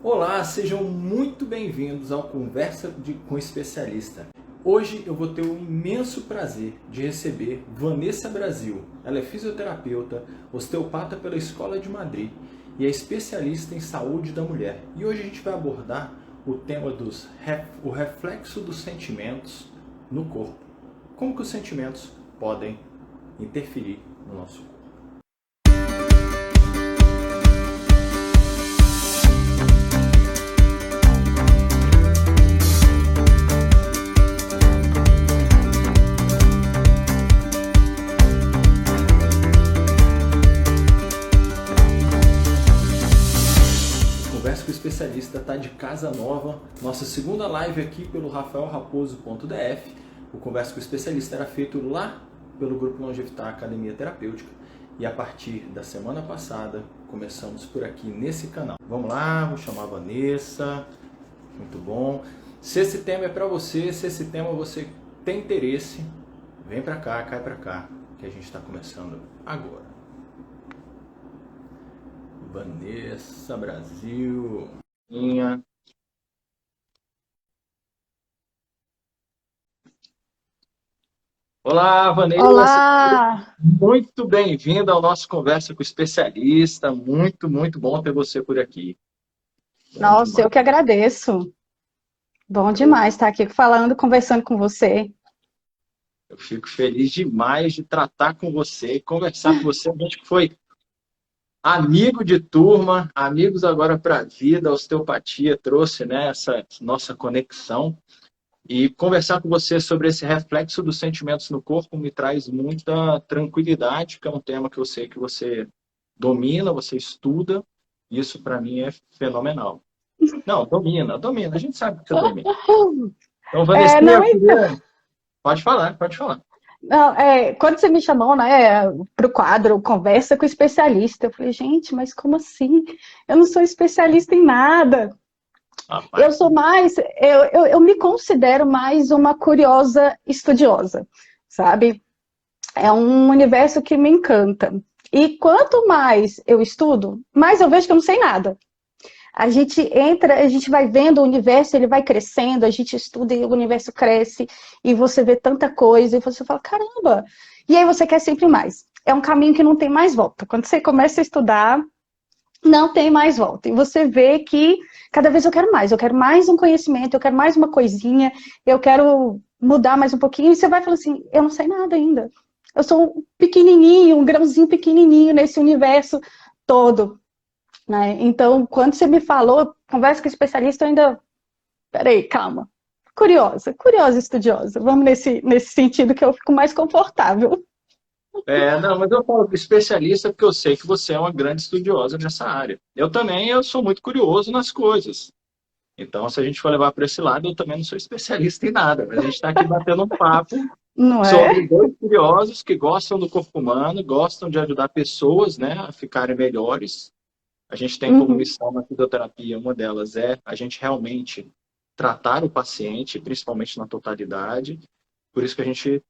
Olá, sejam muito bem-vindos ao com Especialista. Hoje eu vou ter o imenso prazer de receber Vanessa Brasil. Ela é fisioterapeuta, osteopata pela Escola de Madrid e é especialista em saúde da mulher. E hoje a gente vai abordar o tema o reflexo dos sentimentos no corpo. Como que os sentimentos podem interferir no nosso corpo. Conversa com o Especialista está de casa nova. Nossa segunda live aqui pelo rafaelraposo.df. O Conversa com o Especialista era feito lá pelo Grupo Longevitar Academia Terapêutica. E a partir da semana passada, começamos por aqui nesse canal. Vamos lá, vou chamar a Vanessa. Muito bom. Se esse tema é para você, se esse tema você tem interesse, vem para cá, cai para cá, que a gente está começando agora. Vanessa Brasil. Minha. Olá, Vanessa. Olá! Muito bem-vinda ao nosso Conversa com o Especialista. Muito, muito bom ter você por aqui. Nossa, eu que agradeço. Bom demais estar aqui falando, conversando com você. Eu fico feliz demais de tratar com você, conversar com você. A gente que foi amigo de turma, amigos agora para a vida. A osteopatia trouxe, né, essa nossa conexão. E conversar com você sobre esse reflexo dos sentimentos no corpo me traz muita tranquilidade, que é um tema que eu sei que você domina, você estuda. Isso para mim é fenomenal. Não, domina. A gente sabe que eu domino. Então, Vanessa, Não, eu então, queria... Pode falar, pode falar. não, quando você me chamou, né, para o quadro Conversa com o Especialista, eu falei, gente, mas como assim? Eu não sou especialista em nada. Eu Rapaz, sou mais, eu me considero mais uma curiosa estudiosa, sabe? É um universo que me encanta. E quanto mais eu estudo, mais eu vejo que eu não sei nada. A gente entra, a gente vai vendo o universo, ele vai crescendo, a gente estuda e o universo cresce, e você vê tanta coisa, e você fala, caramba! E aí você quer sempre mais. É um caminho que não tem mais volta. Quando você começa a estudar, não tem mais volta. E você vê que cada vez eu quero mais um conhecimento, eu quero mais uma coisinha, eu quero mudar mais um pouquinho, e você vai falando assim, eu não sei nada ainda. Eu sou um pequenininho, um grãozinho pequenininho nesse universo todo. Né? Então, quando você me falou, conversa com o especialista, eu ainda... Peraí, calma. Curiosa, estudiosa. Vamos nesse sentido que eu fico mais confortável. não, mas eu falo especialista porque eu sei que você é uma grande estudiosa nessa área. Eu também, eu sou muito curioso nas coisas. Então, se a gente for levar para esse lado, eu também não sou especialista em nada, mas a gente está aqui batendo um papo Não sobre é? dois curiosos que gostam do corpo humano, gostam de ajudar pessoas, né, a ficarem melhores. A gente tem como Uhum. missão na fisioterapia, uma delas é a gente realmente tratar o paciente, principalmente na totalidade. Por isso que a gente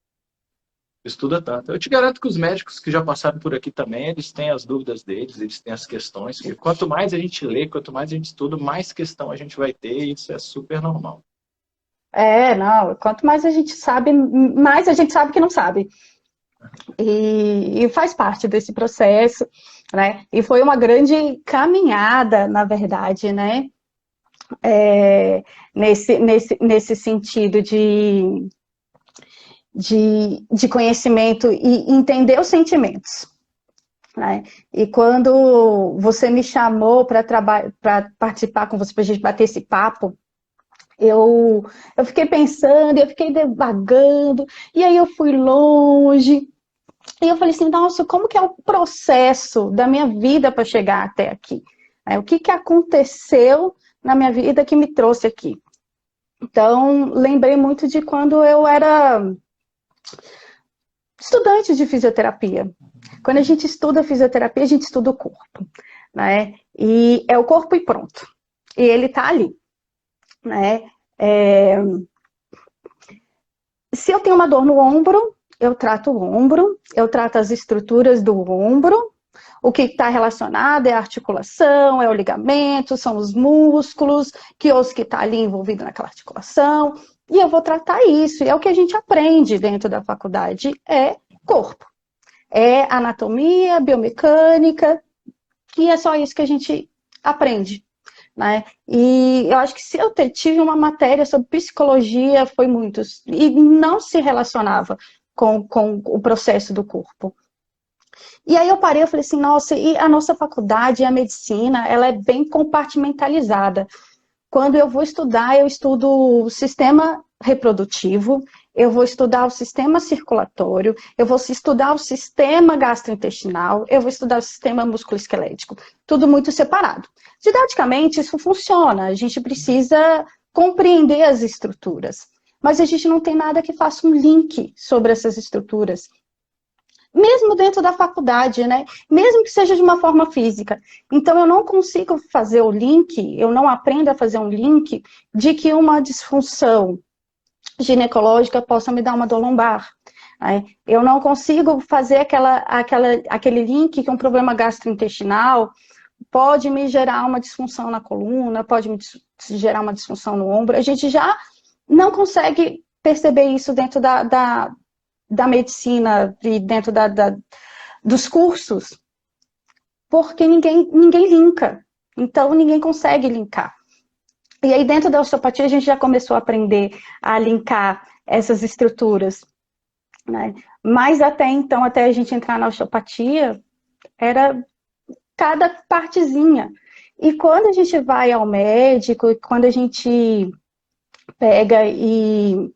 estuda tanto. Eu te garanto que os médicos que já passaram por aqui também, eles têm as dúvidas deles, eles têm as questões. Que quanto mais a gente lê, quanto mais a gente estuda, mais questão a gente vai ter, e isso é super normal. Não. Quanto mais a gente sabe, mais a gente sabe que não sabe. E faz parte desse processo, né? E foi uma grande caminhada, na verdade, né? Nesse sentido de conhecimento e entender os sentimentos. Né? E quando você me chamou para participar com você, para a gente bater esse papo, eu fiquei pensando, eu fiquei devagando, e aí eu fui longe, e eu falei assim, nossa, como que é o processo da minha vida para chegar até aqui? O que aconteceu na minha vida que me trouxe aqui? Então, lembrei muito de quando eu era estudante de fisioterapia. Quando a gente estuda fisioterapia, a gente estuda o corpo, né? E é o corpo e pronto. E ele tá ali, né? Se eu tenho uma dor no ombro, eu trato o ombro, eu trato as estruturas do ombro, O que está relacionado é a articulação, é o ligamento, são os músculos, que osso que está ali envolvido naquela articulação. E eu vou tratar isso. E é o que a gente aprende dentro da faculdade, é corpo. É anatomia, biomecânica, e é só isso que a gente aprende. Né? E eu acho que se eu tive uma matéria sobre psicologia, foi muitos, e não se relacionava com o processo do corpo. E aí eu parei, eu falei assim, nossa, e a nossa faculdade, a medicina, ela é bem compartimentalizada. Quando eu vou estudar, eu estudo o sistema reprodutivo, eu vou estudar o sistema circulatório, eu vou estudar o sistema gastrointestinal, eu vou estudar o sistema musculoesquelético, tudo muito separado. Didaticamente, isso funciona, a gente precisa compreender as estruturas, mas a gente não tem nada que faça um link sobre essas estruturas. Mesmo dentro da faculdade, né? Mesmo que seja de uma forma física. Então, eu não consigo fazer o link, eu não aprendo a fazer um link de que uma disfunção ginecológica possa me dar uma dor lombar. Né? Eu não consigo fazer aquele link que um problema gastrointestinal pode me gerar uma disfunção na coluna, pode me gerar uma disfunção no ombro. A gente já não consegue perceber isso dentro da medicina e dentro dos cursos, porque ninguém linka. Então, ninguém consegue linkar. E aí, dentro da osteopatia, a gente já começou a aprender a linkar essas estruturas. Né? Mas até então, até a gente entrar na osteopatia, era cada partezinha. E quando a gente vai ao médico, quando a gente pega e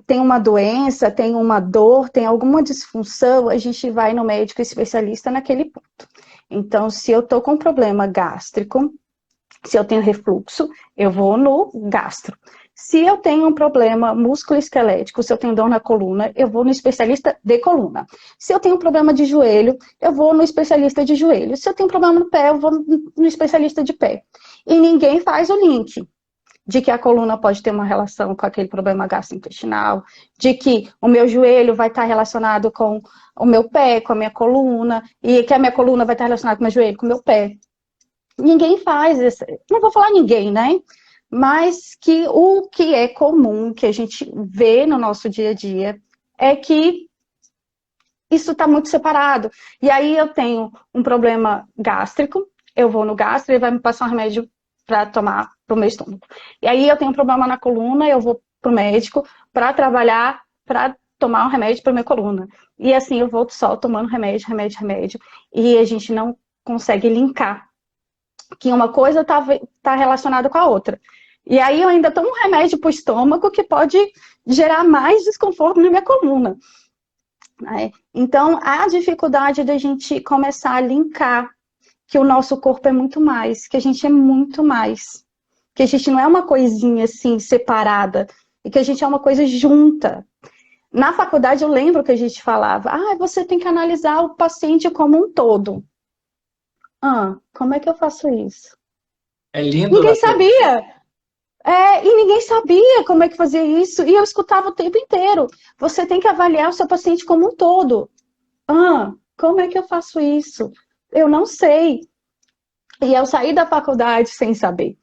tem uma doença, tem uma dor, tem alguma disfunção, a gente vai no médico especialista naquele ponto. Então, se eu estou com um problema gástrico, se eu tenho refluxo, eu vou no gastro. Se eu tenho um problema musculoesquelético, se eu tenho dor na coluna, eu vou no especialista de coluna. Se eu tenho um problema de joelho, eu vou no especialista de joelho. Se eu tenho um problema no pé, eu vou no especialista de pé. E ninguém faz o link de que a coluna pode ter uma relação com aquele problema gastrointestinal, de que o meu joelho vai estar relacionado com o meu pé, com a minha coluna, e que a minha coluna vai estar relacionada com o meu joelho, com o meu pé. Ninguém faz isso. Não vou falar ninguém, né? Mas que o que é comum, que a gente vê no nosso dia a dia, é que isso está muito separado. E aí eu tenho um problema gástrico, eu vou no gastro, ele vai me passar um remédio para tomar para o meu estômago. E aí eu tenho um problema na coluna, eu vou para o médico para trabalhar, para tomar um remédio para minha coluna. E assim eu volto só tomando remédio, e a gente não consegue linkar que uma coisa está relacionada com a outra. E aí eu ainda tomo um remédio para o estômago que pode gerar mais desconforto na minha coluna. Então, a dificuldade da gente começar a linkar que o nosso corpo é muito mais, que a gente é muito mais, que a gente não é uma coisinha assim, separada, e que a gente é uma coisa junta. Na faculdade eu lembro que a gente falava, você tem que analisar o paciente como um todo. Como é que eu faço isso? É lindo. Ninguém sabia. E ninguém sabia como é que fazia isso. E eu escutava o tempo inteiro. Você tem que avaliar o seu paciente como um todo. Como é que eu faço isso? Eu não sei. E eu saí da faculdade sem saber.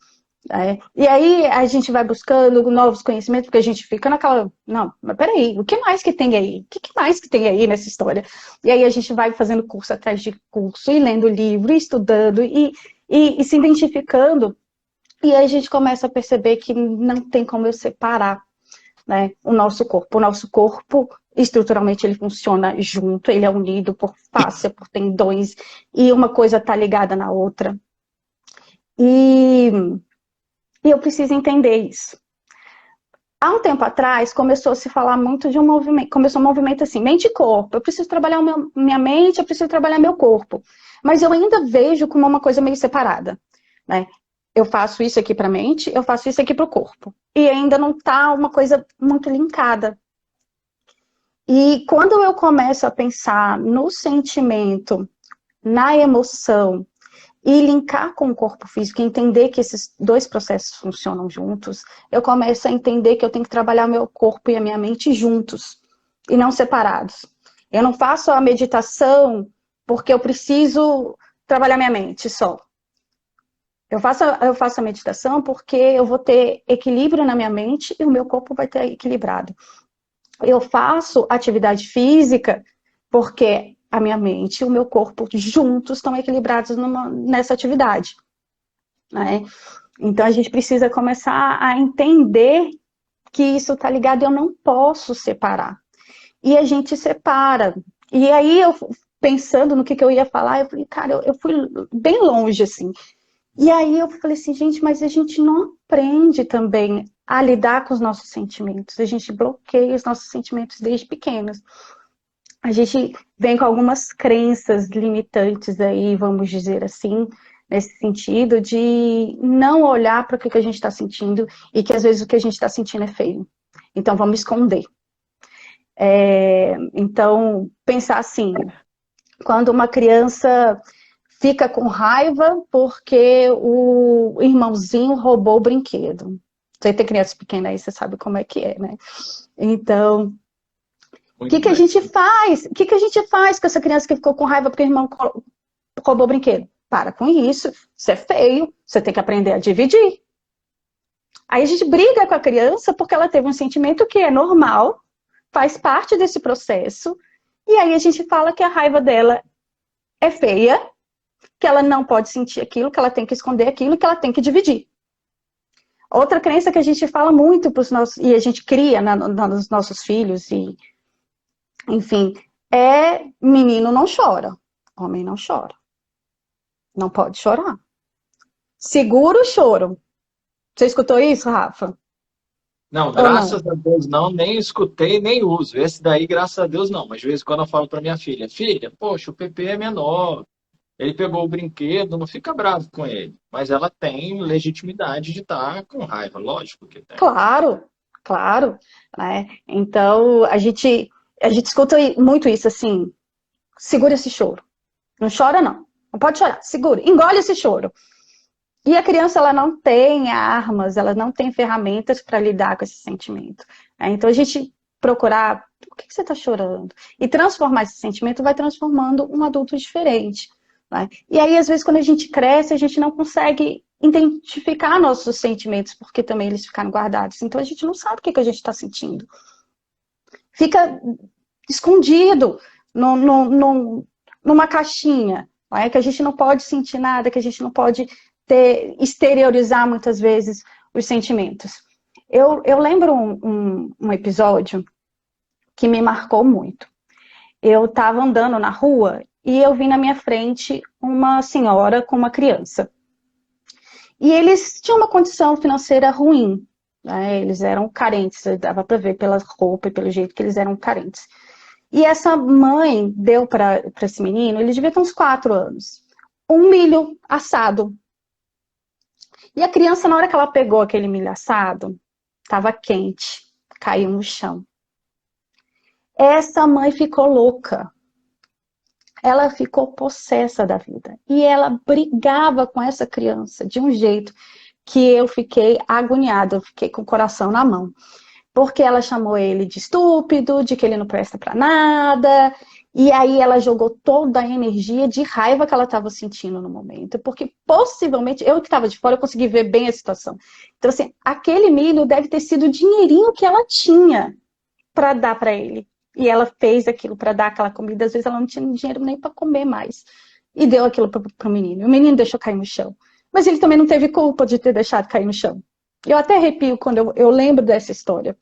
E aí a gente vai buscando novos conhecimentos, porque a gente fica naquela... Não, mas peraí, o que mais que tem aí? O que mais que tem aí nessa história? E aí a gente vai fazendo curso atrás de curso, e lendo livro, e estudando, e se identificando. E aí a gente começa a perceber que não tem como eu separar, né, o nosso corpo. O nosso corpo, estruturalmente, ele funciona junto, ele é unido por fáscia, por tendões, e uma coisa está ligada na outra. E eu preciso entender isso. Há um tempo atrás, começou a se falar muito de um movimento, começou um movimento assim, mente e corpo. Eu preciso trabalhar minha mente, eu preciso trabalhar meu corpo. Mas eu ainda vejo como uma coisa meio separada, né? Eu faço isso aqui para a mente, eu faço isso aqui para o corpo. E ainda não está uma coisa muito linkada. E quando eu começo a pensar no sentimento, na emoção, e linkar com o corpo físico, entender que esses dois processos funcionam juntos, eu começo a entender que eu tenho que trabalhar meu corpo e a minha mente juntos, e não separados. Eu não faço a meditação porque eu preciso trabalhar minha mente só. Eu faço a meditação porque eu vou ter equilíbrio na minha mente e o meu corpo vai estar equilibrado. Eu faço atividade física porque a minha mente e o meu corpo juntos estão equilibrados nessa atividade, né? Então a gente precisa começar a entender que isso está ligado e eu não posso separar. E a gente separa. E aí eu, pensando no que eu ia falar, eu falei, cara, eu fui bem longe, assim. E aí eu falei assim, gente, mas a gente não aprende também a lidar com os nossos sentimentos. A gente bloqueia os nossos sentimentos desde pequenos. A gente vem com algumas crenças limitantes aí, vamos dizer assim, nesse sentido de não olhar para o que a gente está sentindo e que às vezes o que a gente está sentindo é feio. Então vamos esconder. Então, pensar assim, quando uma criança fica com raiva porque o irmãozinho roubou o brinquedo. Você tem criança pequena aí, você sabe como é que é, né? Então, o que a gente faz? O que a gente faz com essa criança que ficou com raiva porque o irmão roubou o brinquedo? Para com isso é feio, você tem que aprender a dividir. Aí a gente briga com a criança porque ela teve um sentimento que é normal, faz parte desse processo, e aí a gente fala que a raiva dela é feia, que ela não pode sentir aquilo, que ela tem que esconder aquilo, que ela tem que dividir. Outra crença que a gente fala muito para os nossos, e a gente cria nos nossos filhos, e, enfim, é menino não chora, homem não chora. Não pode chorar. Segura o choro. Você escutou isso, Rafa? Não, graças a Deus não, nem escutei, nem uso. Esse daí, graças a Deus, não. Mas de vez em quando eu falo para minha filha, filha, poxa, o Pepe é menor. Ele pegou o brinquedo, não fica bravo com ele. Mas ela tem legitimidade de estar com raiva, lógico que tem. Claro, claro. Né? Então, a gente escuta muito isso, assim, segura esse choro. Não chora, não. Não pode chorar, segura. Engole esse choro. E a criança, ela não tem armas, ela não tem ferramentas para lidar com esse sentimento. Né? Então, a gente procurar, por que você está chorando? E transformar esse sentimento vai transformando um adulto diferente. Né? E aí, às vezes, quando a gente cresce, a gente não consegue identificar nossos sentimentos, porque também eles ficaram guardados. Então, a gente não sabe o que a gente está sentindo. Fica escondido numa caixinha, né? Que a gente não pode sentir nada, que a gente não pode exteriorizar muitas vezes os sentimentos. Eu lembro um episódio que me marcou muito. Eu estava andando na rua e eu vi na minha frente uma senhora com uma criança. E eles tinham uma condição financeira ruim, né? Eles eram carentes, dava para ver pela roupa e pelo jeito que eles eram carentes. E essa mãe deu para esse menino, ele devia ter uns 4 anos, um milho assado. E a criança, na hora que ela pegou aquele milho assado, estava quente, caiu no chão. Essa mãe ficou louca. Ela ficou possessa da vida. E ela brigava com essa criança de um jeito que eu fiquei agoniada, eu fiquei com o coração na mão. Porque ela chamou ele de estúpido, de que ele não presta para nada. E aí ela jogou toda a energia de raiva que ela estava sentindo no momento. Porque possivelmente, eu que estava de fora, eu consegui ver bem a situação. Então, assim, aquele milho deve ter sido o dinheirinho que ela tinha para dar para ele. E ela fez aquilo para dar aquela comida. Às vezes ela não tinha dinheiro nem para comer mais. E deu aquilo para o menino. E o menino deixou cair no chão. Mas ele também não teve culpa de ter deixado cair no chão. Eu até arrepio quando eu lembro dessa história.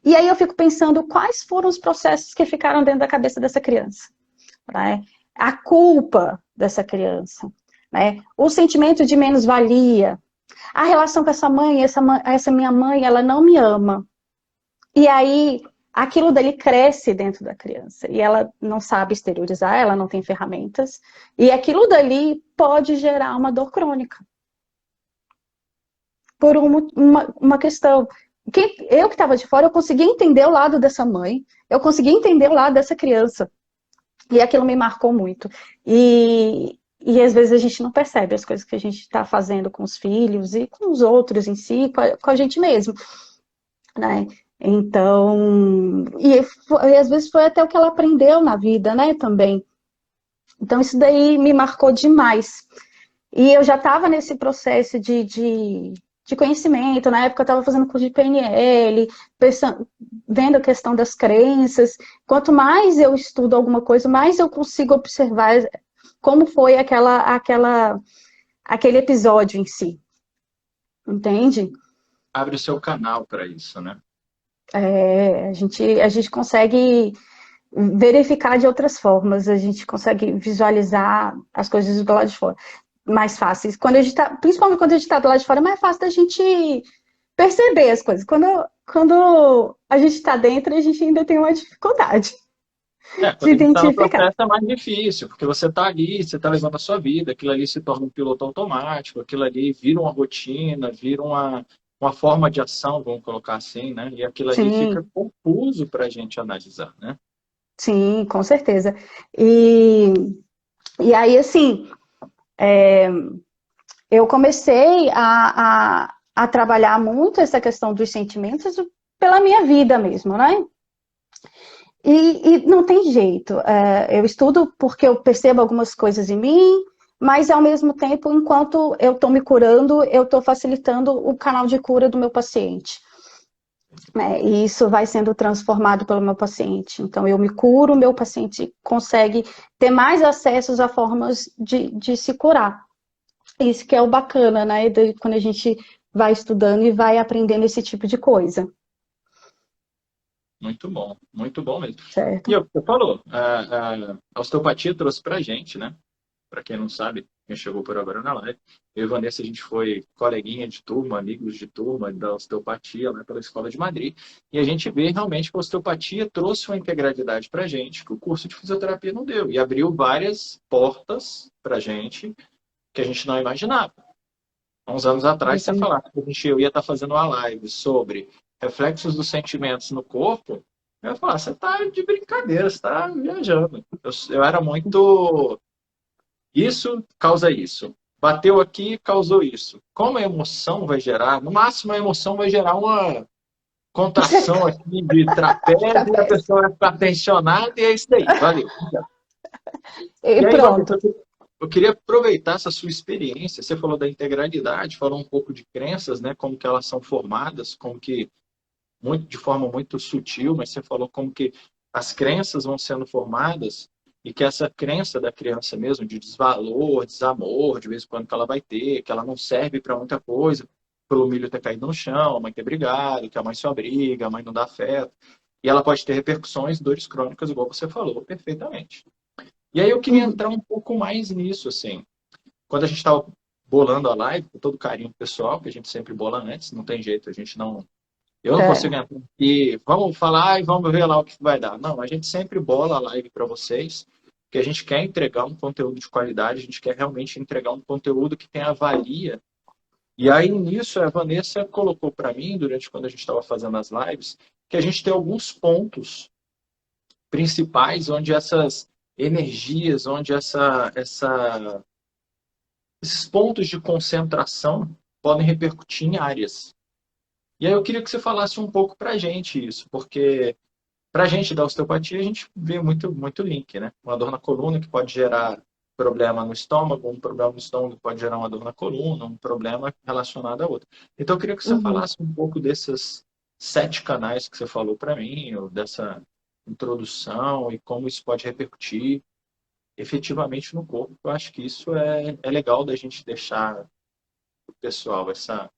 E aí eu fico pensando quais foram os processos que ficaram dentro da cabeça dessa criança. Né? A culpa dessa criança. Né? O sentimento de menos-valia. A relação com essa mãe, essa minha mãe, ela não me ama. E aí aquilo dali cresce dentro da criança. E ela não sabe exteriorizar, ela não tem ferramentas. E aquilo dali pode gerar uma dor crônica. Por uma questão. Eu que estava de fora, eu consegui entender o lado dessa mãe, eu consegui entender o lado dessa criança. E aquilo me marcou muito. E às vezes a gente não percebe as coisas que a gente está fazendo com os filhos e com os outros em si, com a gente mesmo. Né? Então, e às vezes foi até o que ela aprendeu na vida, né, também. Então, isso daí me marcou demais. E eu já estava nesse processo de conhecimento. Na época, eu estava fazendo curso de PNL, pensando, vendo a questão das crenças. Quanto mais eu estudo alguma coisa, mais eu consigo observar como foi aquele episódio em si. Entende? Abre o seu canal para isso, né? A gente consegue verificar de outras formas, a gente consegue visualizar as coisas do lado de fora mais fáceis. Principalmente quando a gente está do lado de fora, é mais fácil da gente perceber as coisas. Quando a gente está dentro, a gente ainda tem uma dificuldade de Quando a gente está no identificar. processo é mais difícil, porque você está ali, você está levando a sua vida, aquilo ali se torna um piloto automático, aquilo ali vira uma rotina, vira uma forma de ação, vamos colocar assim, né? E aquilo ali fica Sim, confuso para a gente analisar, né? sim, com certeza. E, e aí, assim, eu comecei a trabalhar muito essa questão dos sentimentos pela minha vida mesmo, né? E não tem jeito. Eu estudo porque eu percebo algumas coisas em mim, mas ao mesmo tempo, enquanto eu estou me curando, eu estou facilitando o canal de cura do meu paciente. E isso vai sendo transformado pelo meu paciente. Então, eu me curo, o meu paciente consegue ter mais acessos a formas de se curar. Isso que é o bacana, né? Quando a gente vai estudando e vai aprendendo esse tipo de coisa, Muito bom mesmo. E certo? você falou, a osteopatia trouxe para a gente, né? Para quem não sabe, quem chegou por agora na live, eu e Vanessa, a gente foi coleguinha de turma, amigos de turma da osteopatia lá pela Escola de Madrid, e a gente vê realmente que a osteopatia trouxe uma integralidade para a gente que o curso de fisioterapia não deu, e abriu várias portas para a gente que a gente não imaginava. Há uns anos atrás, você falar que eu ia estar fazendo uma live sobre reflexos dos sentimentos no corpo, eu ia falar, você está de brincadeira, você está viajando. Eu era muito isso causa isso. Bateu aqui, causou isso. Como a emoção vai gerar? No máximo, a emoção vai gerar uma contração aqui de trapézio e a Trapézio. pessoa vai ficar tensionada e é isso daí. Valeu. E E aí, pronto. Vanessa, eu queria aproveitar essa sua experiência. Você falou da integralidade, falou um pouco de crenças, né? Como que elas são formadas, como que de forma muito sutil, mas você falou como que as crenças vão sendo formadas e que essa crença da criança mesmo, de desvalor, desamor, de vez em quando que ela vai ter, que ela não serve para muita coisa, pelo milho ter caído no chão, a mãe ter brigado, que a mãe só briga, a mãe não dá afeto. E ela pode ter repercussões, dores crônicas, igual você falou, perfeitamente. E aí eu queria Uhum. entrar um pouco mais nisso, assim. Quando a gente estava bolando a live, com todo carinho pessoal, que a gente sempre bola antes, não tem jeito, a gente não eu não consigo É. entrar aqui, vamos falar e vamos ver lá o que vai dar. Não, a gente sempre bola a live para vocês, porque a gente quer entregar um conteúdo de qualidade, a gente quer realmente entregar um conteúdo que tenha valia. E aí, nisso, a Vanessa colocou para mim, durante quando a gente estava fazendo as lives, que a gente tem alguns pontos principais onde essas energias, onde esses pontos de concentração podem repercutir em áreas. E aí eu queria que você falasse um pouco para a gente isso, porque para a gente da osteopatia, a gente vê muito link, né? Uma dor na coluna que pode gerar problema no estômago, um problema no estômago pode gerar uma dor na coluna, um problema relacionado a outro. Então, eu queria que você Uhum. falasse um pouco desses 7 canais que você falou para mim, ou dessa introdução e como isso pode repercutir efetivamente no corpo. Eu acho que isso é legal da gente deixar para o pessoal essa.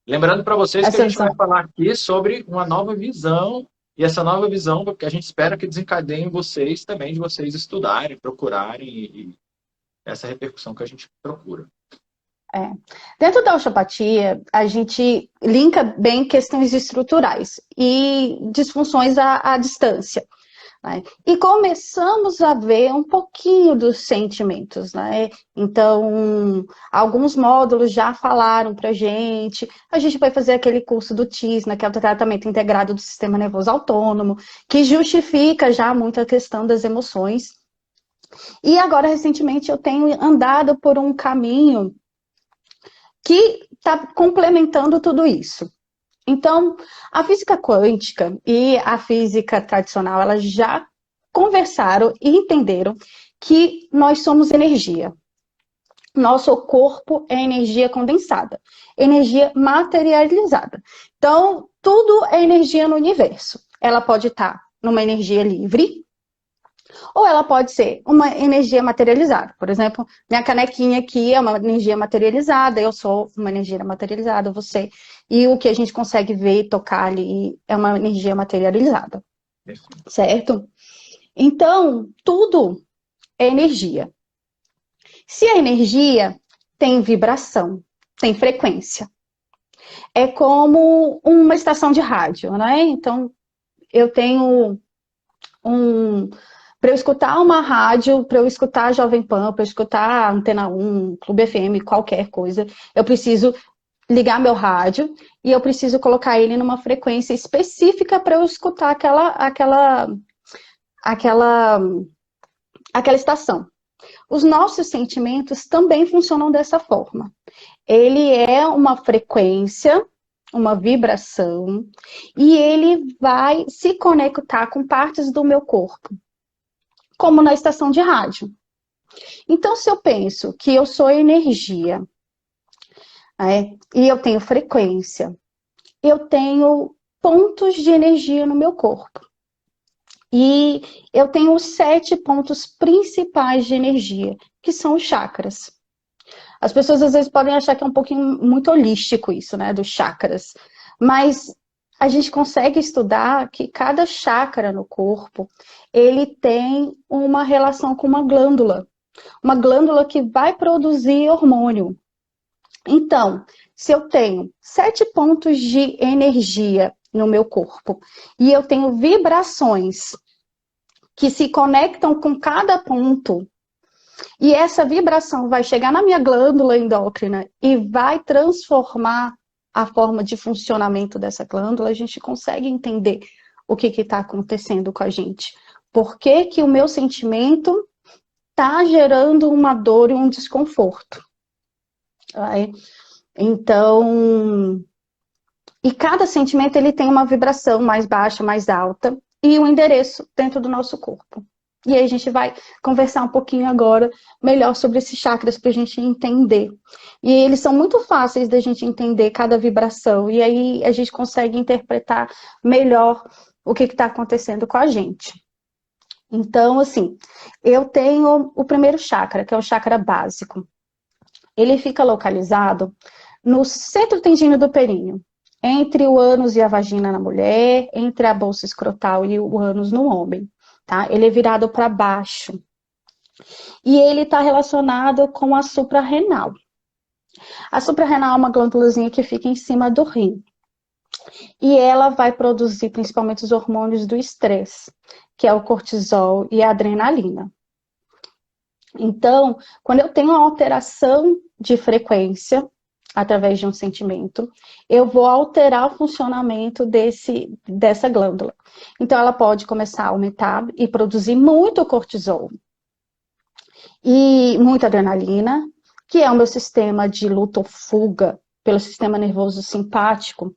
Lembrando para vocês que a Essa gente vai visão. falar aqui sobre uma nova visão, e essa nova visão que a gente espera que desencadeie em vocês também, de vocês estudarem, procurarem, e essa repercussão que a gente procura. É. Dentro da osteopatia, a gente linka bem questões estruturais e disfunções à distância. Né? E começamos a ver um pouquinho dos sentimentos, né? Então, alguns módulos já falaram para a gente vai fazer aquele curso do TISNA, que é o tratamento integrado do sistema nervoso autônomo, que justifica já muito a questão das emoções. E agora, recentemente, eu tenho andado por um caminho que está complementando tudo isso. Então, a física quântica e a física tradicional, elas já conversaram e entenderam que nós somos energia. Nosso corpo é energia condensada, energia materializada. Então, tudo é energia no universo. Ela pode estar numa energia livre, ou ela pode ser uma energia materializada. Por exemplo, minha canequinha aqui é uma energia materializada, eu sou uma energia materializada, você. E o que a gente consegue ver e tocar ali é uma energia materializada. Certo? Então, tudo é energia. Se a energia tem vibração, tem frequência. É como uma estação de rádio, né? Então, eu tenho para eu escutar uma rádio, para eu escutar a Jovem Pan, para eu escutar a Antena 1, Clube FM, qualquer coisa, eu preciso ligar meu rádio e eu preciso colocar ele numa frequência específica para eu escutar aquela estação. Os nossos sentimentos também funcionam dessa forma. Ele é uma frequência, uma vibração, e ele vai se conectar com partes do meu corpo, como na estação de rádio. Então, se eu penso que eu sou energia, e eu tenho frequência, eu tenho pontos de energia no meu corpo. E eu tenho os 7 pontos principais de energia, que são os chakras. As pessoas às vezes podem achar que é um pouquinho muito holístico isso, né, dos chakras. Mas a gente consegue estudar que cada chakra no corpo, ele tem uma relação com uma glândula que vai produzir hormônio. Então, se eu tenho 7 pontos de energia no meu corpo e eu tenho vibrações que se conectam com cada ponto, e essa vibração vai chegar na minha glândula endócrina e vai transformar a forma de funcionamento dessa glândula, a gente consegue entender o que está acontecendo com a gente. Por que que o meu sentimento está gerando uma dor e um desconforto? Então, e cada sentimento ele tem uma vibração mais baixa, mais alta, e um endereço dentro do nosso corpo. E aí a gente vai conversar um pouquinho agora melhor sobre esses chakras para a gente entender. E eles são muito fáceis da gente entender cada vibração, e aí a gente consegue interpretar melhor o que está acontecendo com a gente. Então, assim, eu tenho o primeiro chakra, que é o chakra básico. Ele fica localizado no centro tendíneo do períneo, entre o ânus e a vagina na mulher, entre a bolsa escrotal e o ânus no homem. Tá? Ele é virado para baixo. E ele está relacionado com a suprarrenal. A suprarrenal é uma glândulazinha que fica em cima do rim. E ela vai produzir principalmente os hormônios do estresse, que é o cortisol e a adrenalina. Então, quando eu tenho uma alteração de frequência, através de um sentimento, eu vou alterar o funcionamento dessa glândula. Então, ela pode começar a aumentar e produzir muito cortisol e muita adrenalina, que é o meu sistema de luta ou fuga, pelo sistema nervoso simpático,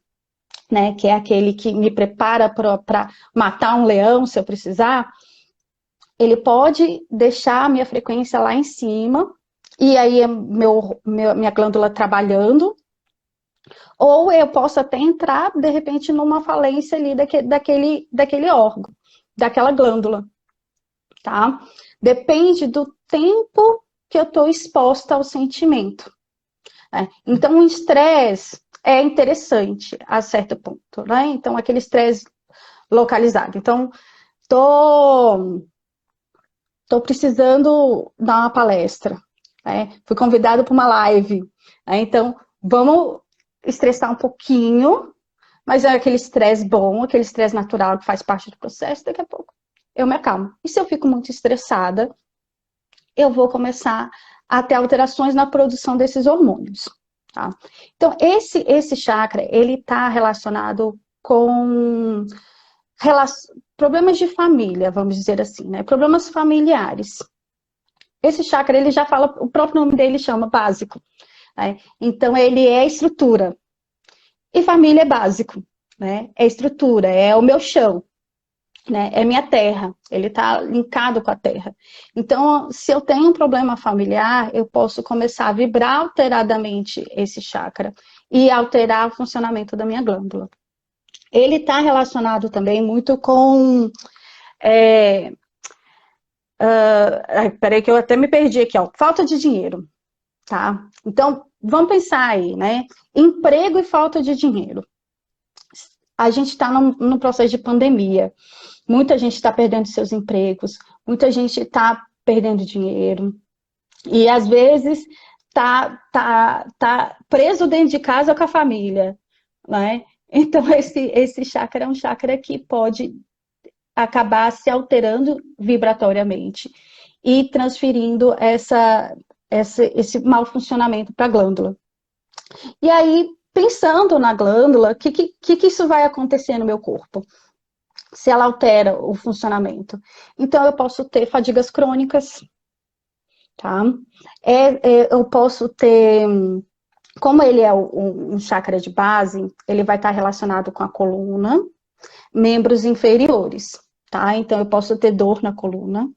né, que é aquele que me prepara para matar um leão, se eu precisar. Ele pode deixar a minha frequência lá em cima, e aí é minha glândula trabalhando, ou eu posso até entrar, de repente, numa falência ali daquele órgão, daquela glândula, tá? Depende do tempo que eu estou exposta ao sentimento. Né? Então, o estresse é interessante a certo ponto, né? Então, aquele estresse localizado. Então, tô precisando dar uma palestra. Fui convidado para uma live, então vamos estressar um pouquinho, mas é aquele estresse bom, aquele estresse natural que faz parte do processo, daqui a pouco eu me acalmo. E se eu fico muito estressada, eu vou começar a ter alterações na produção desses hormônios. Tá? Então, esse chakra, ele está relacionado com problemas de família, vamos dizer assim, né? Problemas familiares. Esse chakra, ele já fala, o próprio nome dele chama básico. Né? Então, ele é estrutura. E família é básico. Né? É estrutura, é o meu chão. né? É minha terra, ele está linkado com a terra. Então, se eu tenho um problema familiar, eu posso começar a vibrar alteradamente esse chakra e alterar o funcionamento da minha glândula. Ele está relacionado também muito com... peraí que eu até me perdi aqui, ó. Falta de dinheiro, tá? Então, vamos pensar aí, né? Emprego e falta de dinheiro. A gente está num processo de pandemia. Muita gente está perdendo seus empregos, muita gente está perdendo dinheiro. E, às vezes, tá preso dentro de casa com a família, né? Então, esse chakra é um chakra que pode acabar se alterando vibratoriamente e transferindo esse mau funcionamento para a glândula. E aí, pensando na glândula, o que isso vai acontecer no meu corpo? Se ela altera o funcionamento. Então, eu posso ter fadigas crônicas, tá? Eu posso ter... Como ele é um chakra de base, ele vai estar relacionado com a coluna, membros inferiores, tá? Então, eu posso ter dor na coluna.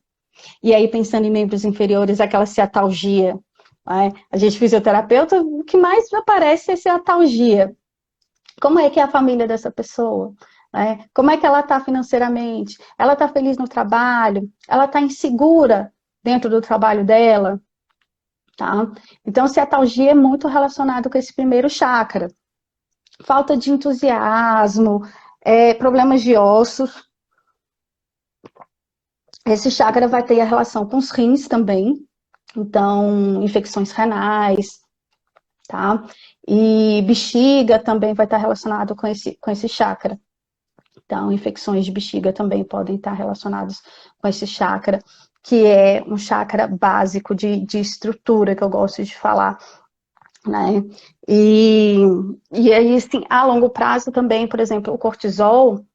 E aí, pensando em membros inferiores, aquela ciatalgia, né? A gente fisioterapeuta, o que mais aparece é ciatalgia. Como é que é a família dessa pessoa? Né? Como é que ela está financeiramente? Ela está feliz no trabalho? Ela está insegura dentro do trabalho dela? Tá? Então, ciatalgia é muito relacionado com esse primeiro chakra. Falta de entusiasmo, problemas de ossos. Esse chakra vai ter a relação com os rins também. Então, infecções renais, tá? E bexiga também vai estar relacionado com esse chakra. Então, infecções de bexiga também podem estar relacionadas com esse chakra, que é um chakra básico de estrutura, que eu gosto de falar, né? E aí, assim, a longo prazo também, por exemplo, o cortisol,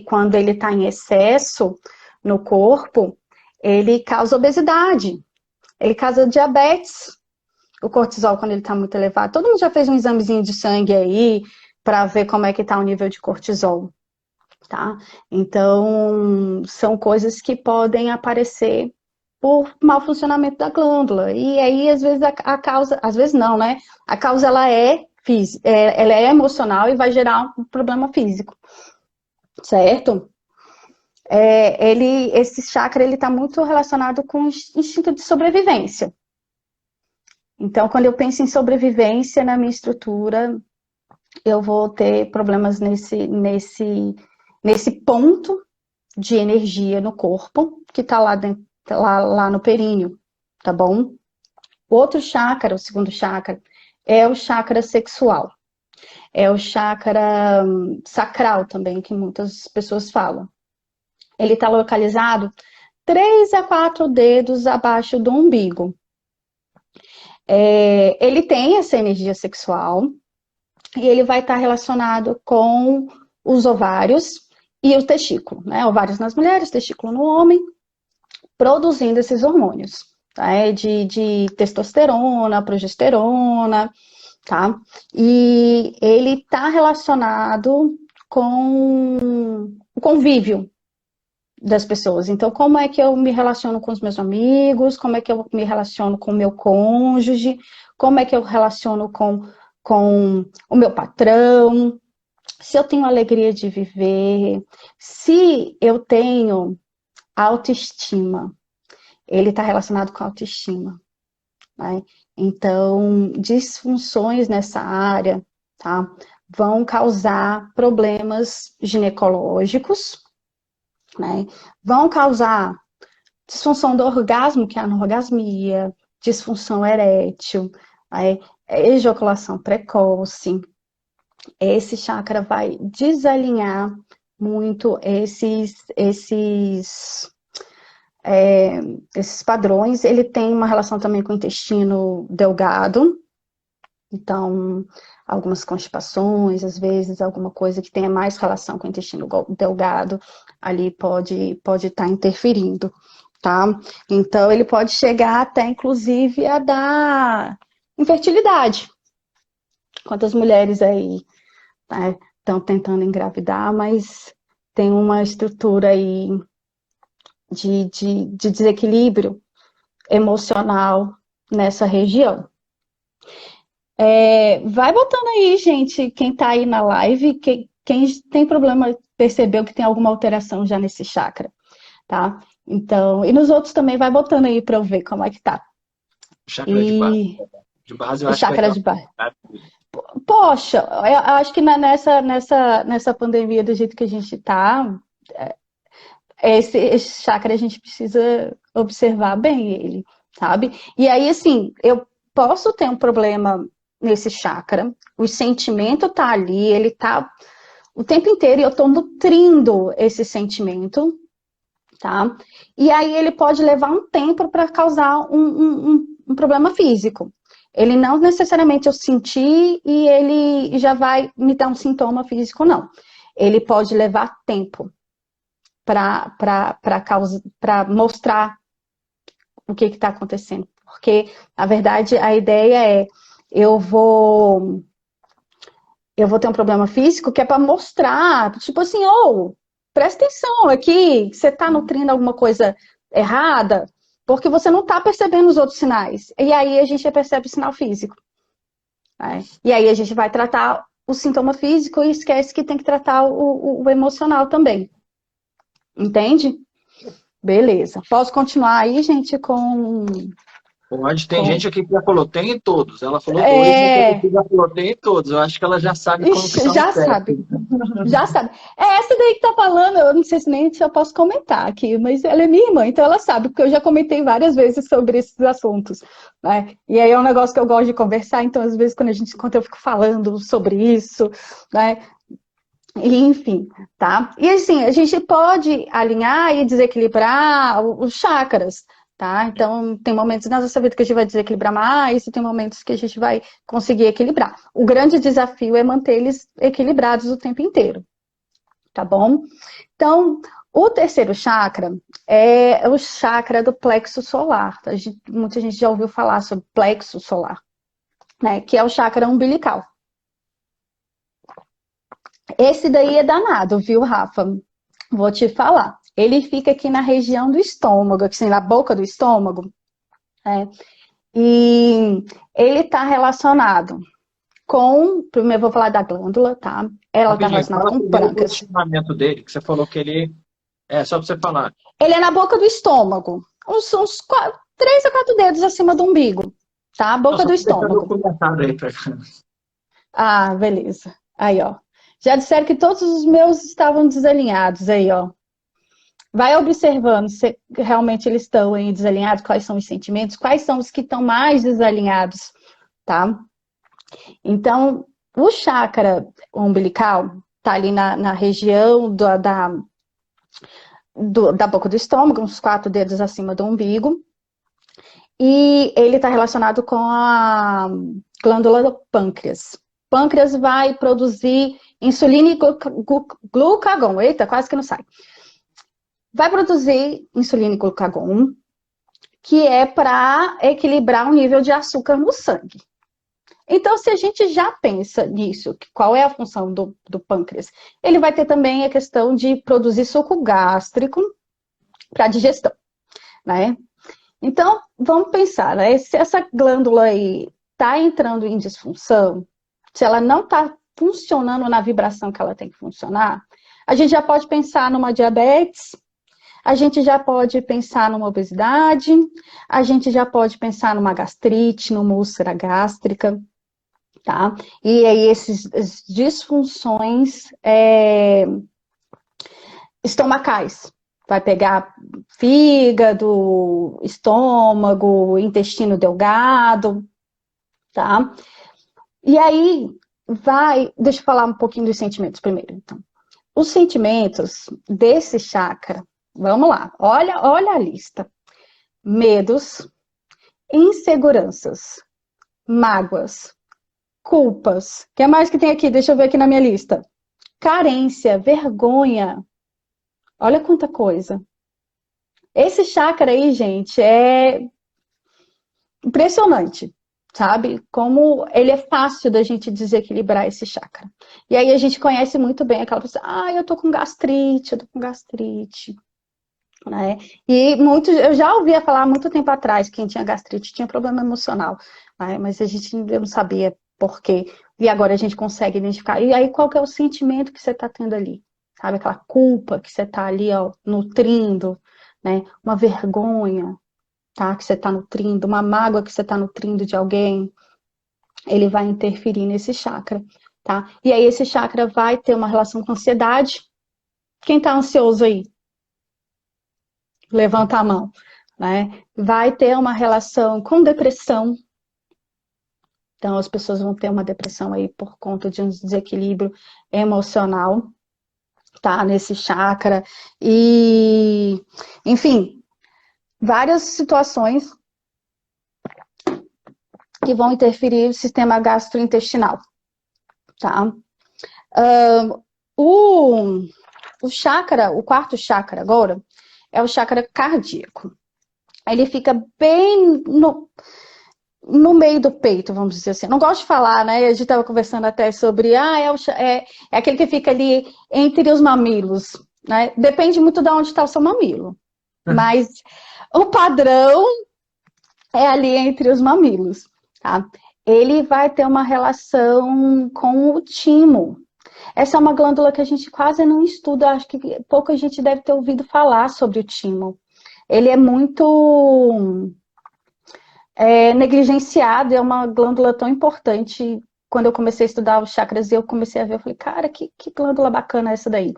quando ele está em excesso no corpo, ele causa obesidade, ele causa diabetes, o cortisol quando ele está muito elevado. Todo mundo já fez um examezinho de sangue aí, para ver como é que está o nível de cortisol. Tá? Então, são coisas que podem aparecer por mau funcionamento da glândula. E aí, às vezes, a causa... Às vezes não, né? A causa, ela é física, ela é emocional e vai gerar um problema físico. Certo? Esse chakra, ele está muito relacionado com o instinto de sobrevivência. Então, quando eu penso em sobrevivência na minha estrutura, eu vou ter problemas nesse ponto de energia no corpo, que está lá no períneo, tá bom? O outro chakra, o segundo chakra, é o chakra sexual. É o chakra sacral também, que muitas pessoas falam. Ele está localizado 3 a 4 dedos abaixo do umbigo. Ele tem essa energia sexual e ele vai estar relacionado com os ovários e o testículo, né? Ovários nas mulheres, testículo no homem, produzindo esses hormônios, tá? De testosterona, progesterona, tá? E ele está relacionado com o convívio das pessoas. Então, como é que eu me relaciono com os meus amigos, como é que eu me relaciono com o meu cônjuge, como é que eu relaciono com o meu patrão, se eu tenho alegria de viver, se eu tenho autoestima. Ele está relacionado com autoestima, né? Então, disfunções nessa área, tá? Vão causar problemas ginecológicos, né? Vão causar disfunção do orgasmo, que é a anorgasmia, disfunção erétil, né? Ejaculação precoce. Esse chakra vai desalinhar muito esses padrões. Ele tem uma relação também com o intestino delgado, então algumas constipações, às vezes alguma coisa que tenha mais relação com o intestino delgado, ali pode estar interferindo, tá? Então ele pode chegar até, inclusive, a dar infertilidade. Quantas mulheres aí estão tentando engravidar, mas tem uma estrutura aí de desequilíbrio emocional nessa região. Vai botando aí, gente, quem tá aí na live, quem tem problema, percebeu que tem alguma alteração já nesse chakra, tá? Então, e nos outros também vai botando aí para eu ver como é que tá. Chakra de base. De base eu acho que vai Chakra ter de base. uma... Poxa, eu acho que nessa pandemia do jeito que a gente tá, esse chakra a gente precisa observar bem ele, sabe? E aí, assim, eu posso ter um problema nesse chakra, o sentimento tá ali, ele tá o tempo inteiro e eu tô nutrindo esse sentimento, tá? E aí ele pode levar um tempo para causar um problema físico. Ele não necessariamente eu senti e ele já vai me dar um sintoma físico, não. Ele pode levar tempo para mostrar o que está acontecendo. Porque, na verdade, a ideia é eu vou ter um problema físico que é para mostrar, tipo assim, presta atenção aqui, você está nutrindo alguma coisa errada, porque você não está percebendo os outros sinais. E aí a gente percebe o sinal físico. Né? E aí a gente vai tratar o sintoma físico e esquece que tem que tratar o emocional também. Entende? Beleza. Posso continuar aí, gente, com... Pode, tem gente aqui que já falou, tem em todos. Ela falou todos, mas já falou, tem em todos. Eu acho que ela já sabe como que são já os testes. sabe. Já sabe. Essa daí que tá falando, eu não sei nem se eu posso comentar aqui, mas ela é minha irmã, então ela sabe, porque eu já comentei várias vezes sobre esses assuntos, né? E aí é um negócio que eu gosto de conversar, então às vezes quando a gente se encontra eu fico falando sobre isso, né? E, enfim, tá? E assim, a gente pode alinhar e desequilibrar os chakras, tá? Então, tem momentos na nossa vida que a gente vai desequilibrar mais e tem momentos que a gente vai conseguir equilibrar. O grande desafio é manter eles equilibrados o tempo inteiro, tá bom? Então, o terceiro chakra é o chakra do plexo solar. Muita gente já ouviu falar sobre plexo solar, né? Que é o chakra umbilical. Esse daí é danado, viu, Rafa? Vou te falar. Ele fica aqui na região do estômago, assim, na boca do estômago. Né? E ele está relacionado com... Primeiro vou falar da glândula, tá? Ela está relacionada Fala com primeiro o pâncreas. posicionamento dele, que você falou que ele... É, só para você falar. Ele é na boca do estômago. Uns 3 a 4 dedos acima do umbigo. Tá? Boca do estômago. Aí pra... Ah, beleza. Aí, ó. Já disseram que todos os meus estavam desalinhados aí, ó. Vai observando se realmente eles estão aí desalinhados, quais são os sentimentos, quais são os que estão mais desalinhados, tá? Então, o chakra umbilical tá ali na região da boca do estômago, uns 4 dedos acima do umbigo, e ele está relacionado com a glândula do pâncreas. Pâncreas vai produzir insulina e glucagon. Eita, quase que não sai. Vai produzir insulina e glucagon, que é para equilibrar o nível de açúcar no sangue. Então, se a gente já pensa nisso, qual é a função do pâncreas? Ele vai ter também a questão de produzir suco gástrico para digestão, né? Então, vamos pensar, né? Se essa glândula aí está entrando em disfunção, se ela não está funcionando na vibração que ela tem que funcionar, a gente já pode pensar numa diabetes, a gente já pode pensar numa obesidade, a gente já pode pensar numa gastrite, numa úlcera gástrica, tá? E aí essas disfunções estomacais. Vai pegar fígado, estômago, intestino delgado, tá? E aí deixa eu falar um pouquinho dos sentimentos primeiro, então. Os sentimentos desse chakra, vamos lá, olha a lista. Medos, inseguranças, mágoas, culpas. O que mais que tem aqui? Deixa eu ver aqui na minha lista. Carência, vergonha. Olha quanta coisa. Esse chakra aí, gente, é impressionante. sabe? Como ele é fácil da gente desequilibrar esse chakra. E aí a gente conhece muito bem aquela pessoa, eu tô com gastrite, eu tô com gastrite. Né? E muitos, eu já ouvia falar há muito tempo atrás, quem tinha gastrite tinha problema emocional, né? Mas eu não sabia por quê. E agora a gente consegue identificar. E aí, qual que é o sentimento que você está tendo ali? Sabe, aquela culpa que você está ali, ó, nutrindo, né? Uma vergonha, tá? Que você está nutrindo, uma mágoa que você está nutrindo de alguém, ele vai interferir nesse chakra, tá? E aí esse chakra vai ter uma relação com ansiedade. Quem está ansioso aí? Levanta a mão, né? Vai ter uma relação com depressão. Então, as pessoas vão ter uma depressão aí por conta de um desequilíbrio emocional, tá? Nesse chakra. E, enfim, várias situações que vão interferir no sistema gastrointestinal, tá? O chakra, o quarto chakra agora, é o chakra cardíaco. Ele fica bem no meio do peito, vamos dizer assim. Não gosto de falar, né? A gente estava conversando até sobre, é aquele que fica ali entre os mamilos, né? Depende muito de onde está o seu mamilo. Mas o padrão é ali entre os mamilos, tá? Ele vai ter uma relação com o timo. Essa é uma glândula que a gente quase não estuda, acho que pouca gente deve ter ouvido falar sobre o timo. Ele é muito negligenciado, é uma glândula tão importante. Quando eu comecei a estudar os chakras, eu comecei a ver, eu falei, cara, que glândula bacana essa daí.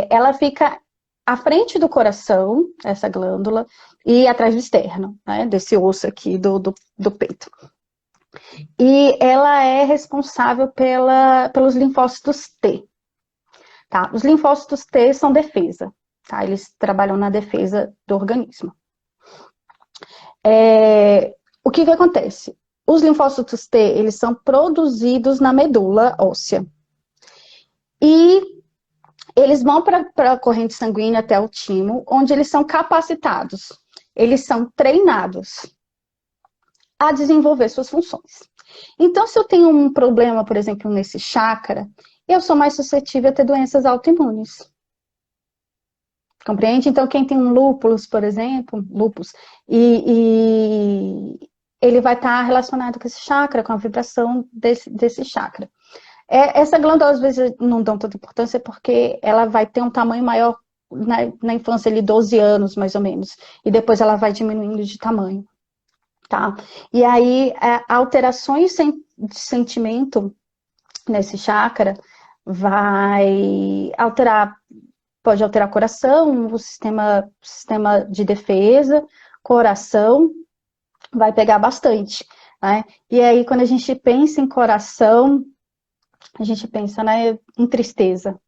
Ela fica à frente do coração, essa glândula, e atrás do externo, né, desse osso aqui do peito. E ela é responsável pelos linfócitos T. Tá? Os linfócitos T são defesa, tá? Eles trabalham na defesa do organismo. O que acontece? Os linfócitos T, eles são produzidos na medula óssea. E eles vão para a corrente sanguínea até o timo, onde eles são capacitados. Eles são treinados a desenvolver suas funções. Então, se eu tenho um problema, por exemplo, nesse chakra, eu sou mais suscetível a ter doenças autoimunes. Compreende? Então, quem tem um lúpus, por exemplo, e ele vai estar relacionado com esse chakra, com a vibração desse chakra. Essa glândula, às vezes, não dão tanta importância porque ela vai ter um tamanho maior na infância, ali, 12 anos, mais ou menos. E depois ela vai diminuindo de tamanho. Tá? E aí, alterações de sentimento nesse chakra vai alterar, pode alterar coração, o sistema de defesa, coração, vai pegar bastante, né? E aí, quando a gente pensa em coração, a gente pensa, né, em tristeza.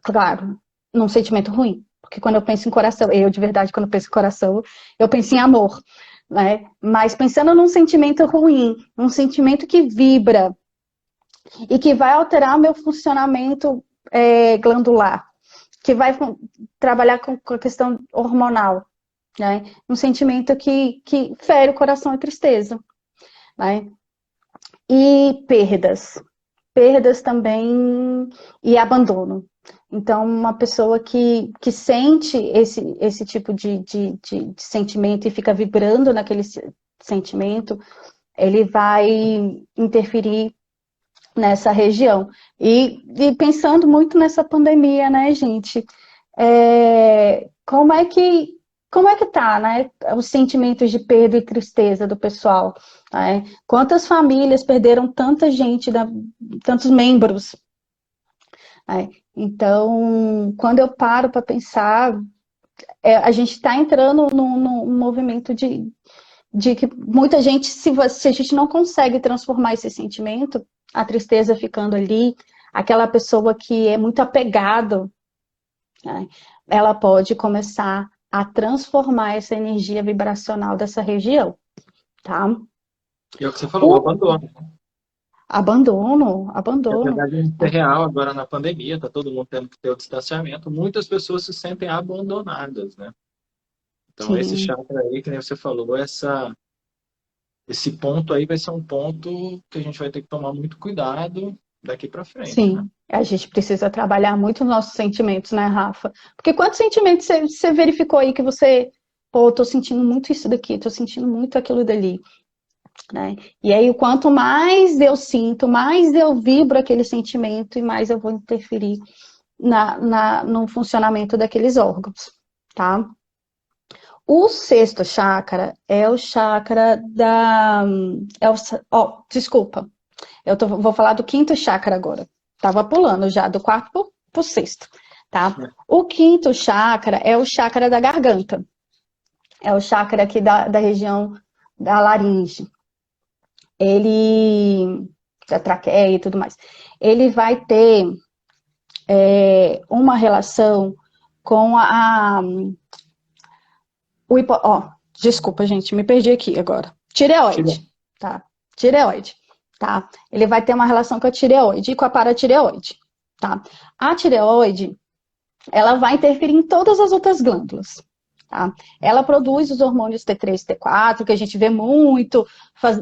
Claro, num sentimento ruim. Porque quando eu penso em coração, eu de verdade, quando eu penso em coração, eu penso em amor. Né? Mas pensando num sentimento ruim, um sentimento que vibra e que vai alterar meu funcionamento glandular, que vai trabalhar com a questão hormonal, né? Um sentimento que fere o coração e tristeza, né? E perdas também e abandono. Então, uma pessoa que sente esse tipo de sentimento e fica vibrando naquele sentimento, ele vai interferir nessa região. E pensando muito nessa pandemia, né, gente? Como é que tá, né? Os sentimentos de perda e tristeza do pessoal. Né? Quantas famílias perderam tanta gente, tantos membros? Né? Então, quando eu paro para pensar, a gente está entrando num movimento de que muita gente, se a gente não consegue transformar esse sentimento, a tristeza ficando ali, aquela pessoa que é muito apegada, né, ela pode começar a transformar essa energia vibracional dessa região, tá? E é o que você falou, o abandono. Abandono. Na verdade, isso é real agora na pandemia, tá todo mundo tendo que ter o distanciamento. Muitas pessoas se sentem abandonadas, né? Então, esse chakra aí, que nem você falou, esse ponto aí vai ser um ponto que a gente vai ter que tomar muito cuidado daqui para frente, né? Sim, a gente precisa trabalhar muito os nossos sentimentos, né, Rafa? Porque quantos sentimentos você verificou aí que você, pô, tô sentindo muito isso daqui, tô sentindo muito aquilo dali, né? E aí, o quanto mais eu sinto, mais eu vibro aquele sentimento e mais eu vou interferir no funcionamento daqueles órgãos, tá? O sexto chakra é o chakra da. Desculpa, vou falar do quinto chakra agora. Tava pulando já do quarto pro sexto, tá? O quinto chakra é o chakra da garganta. É o chakra aqui da região da laringe. Ele, da traqueia e tudo mais. Ele vai ter uma relação com desculpa, gente, me perdi aqui agora. Tireoide, tá? Tireoide, tá? Ele vai ter uma relação com a tireoide e com a paratireoide, tá? A tireoide, ela vai interferir em todas as outras glândulas, tá? Ela produz os hormônios T3 e T4, que a gente vê muito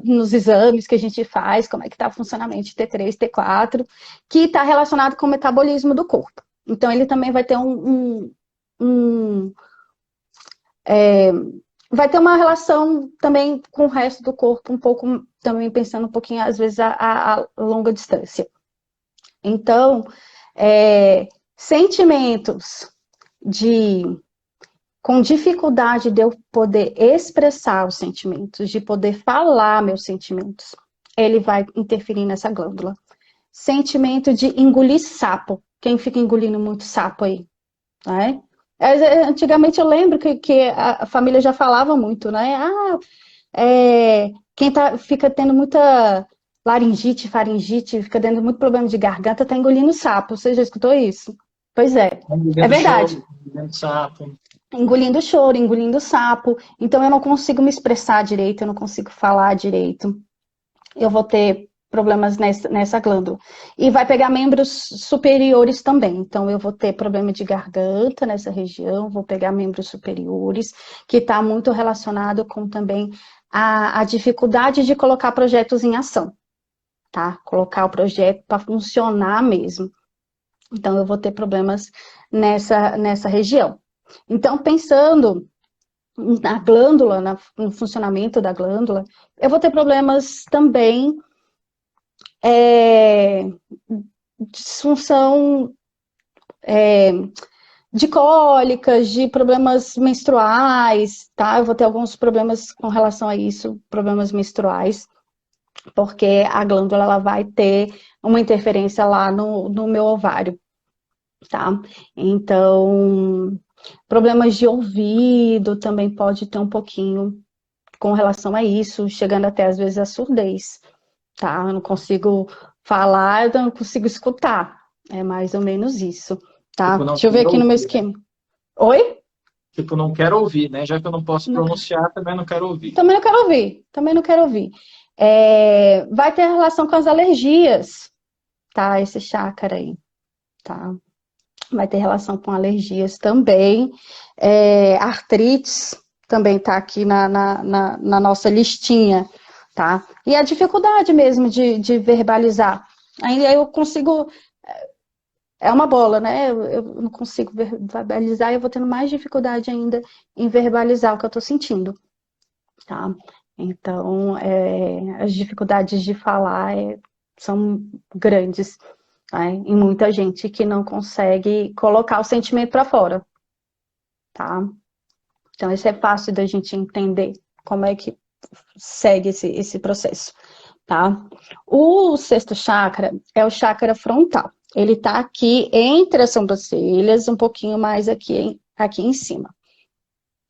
nos exames que a gente faz, como é que tá o funcionamento de T3 e T4, que está relacionado com o metabolismo do corpo. Então, ele também vai ter vai ter uma relação também com o resto do corpo, um pouco, também pensando um pouquinho, às vezes, a longa distância. Então, sentimentos com dificuldade de eu poder expressar os sentimentos, de poder falar meus sentimentos, ele vai interferir nessa glândula. Sentimento de engolir sapo. Quem fica engolindo muito sapo aí? Né? Antigamente eu lembro que a família já falava muito, né? Quem fica tendo muita laringite, faringite, fica tendo muito problema de garganta, tá engolindo sapo. Você já escutou isso? Pois é. É verdade. Engolindo sapo. Engolindo choro, engolindo sapo. Então eu não consigo me expressar direito, eu não consigo falar direito. Eu vou ter problemas nessa glândula. E vai pegar membros superiores também. Então, eu vou ter problema de garganta nessa região, vou pegar membros superiores, que está muito relacionado com também a dificuldade de colocar projetos em ação, tá? Colocar o projeto para funcionar mesmo. Então, eu vou ter problemas nessa região. Então, pensando na glândula, no funcionamento da glândula, eu vou ter problemas também disfunção de cólicas, de problemas menstruais, tá? Eu vou ter alguns problemas com relação a isso, problemas menstruais, porque a glândula ela vai ter uma interferência lá no meu ovário, tá? Então, problemas de ouvido também pode ter um pouquinho com relação a isso, chegando até às vezes a surdez, tá? Eu não consigo falar, eu não consigo escutar. É mais ou menos isso, tá? Tipo, Deixa eu ver aqui no meu esquema. Oi? Tipo, não quero ouvir, né? Já que eu não posso pronunciar, também não quero ouvir. Também não quero ouvir, também não quero ouvir. Vai ter relação com as alergias, tá? Esse chácara aí, tá? Vai ter relação com alergias também. Artrites também tá aqui na nossa listinha, tá? E a dificuldade mesmo de verbalizar. Aí eu consigo. É uma bola, né? Eu não consigo verbalizar e eu vou tendo mais dificuldade ainda em verbalizar o que eu tô sentindo, tá? Então, as dificuldades de falar são grandes, né? Em muita gente que não consegue colocar o sentimento para fora, tá? Então, isso é fácil da gente entender como é que segue esse processo, tá? O sexto chakra é o chakra frontal. Ele tá aqui entre as sobrancelhas, um pouquinho mais aqui em cima.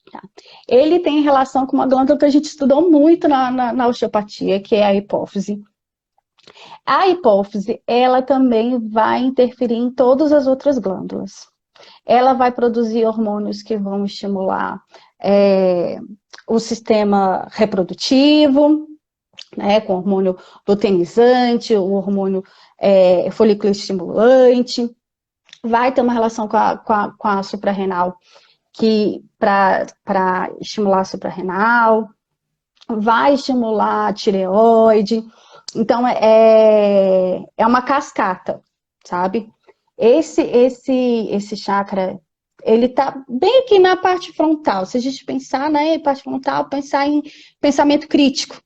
Tá? Ele tem relação com uma glândula que a gente estudou muito na osteopatia, que é a hipófise. A hipófise, ela também vai interferir em todas as outras glândulas. Ela vai produzir hormônios que vão estimular o sistema reprodutivo, né, com o hormônio luteinizante, o hormônio folículo estimulante. Vai ter uma relação com a suprarrenal, que para estimular a suprarrenal. vai estimular a tireoide. Então, é uma cascata, sabe? Esse chakra, ele tá bem aqui na parte frontal. Se a gente pensar, né, parte frontal, pensar em pensamento crítico.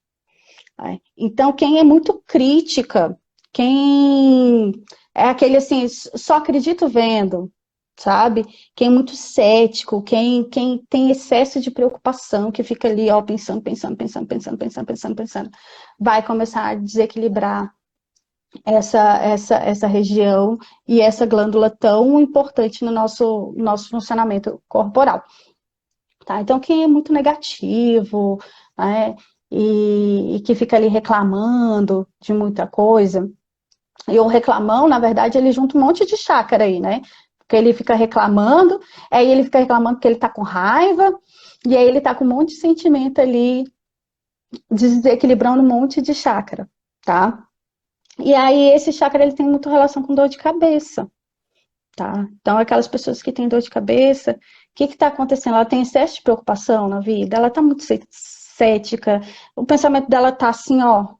Né? Então, quem é muito crítica, quem é aquele assim, só acredito vendo, sabe? Quem é muito cético, quem tem excesso de preocupação, que fica ali, ó, pensando, vai começar a desequilibrar essa região e essa glândula tão importante no nosso funcionamento corporal. Tá? Então, quem é muito negativo, né, e que fica ali reclamando de muita coisa, e o reclamão, na verdade, ele junta um monte de chácara aí, né? Porque ele fica reclamando, aí ele fica reclamando que ele tá com raiva, e aí ele tá com um monte de sentimento ali, desequilibrando um monte de chácara, tá? E aí esse chácara, ele tem muita relação com dor de cabeça, tá? Então, aquelas pessoas que têm dor de cabeça, o que está acontecendo? Ela tem excesso de preocupação na vida, ela está muito cética, o pensamento dela tá assim, ó.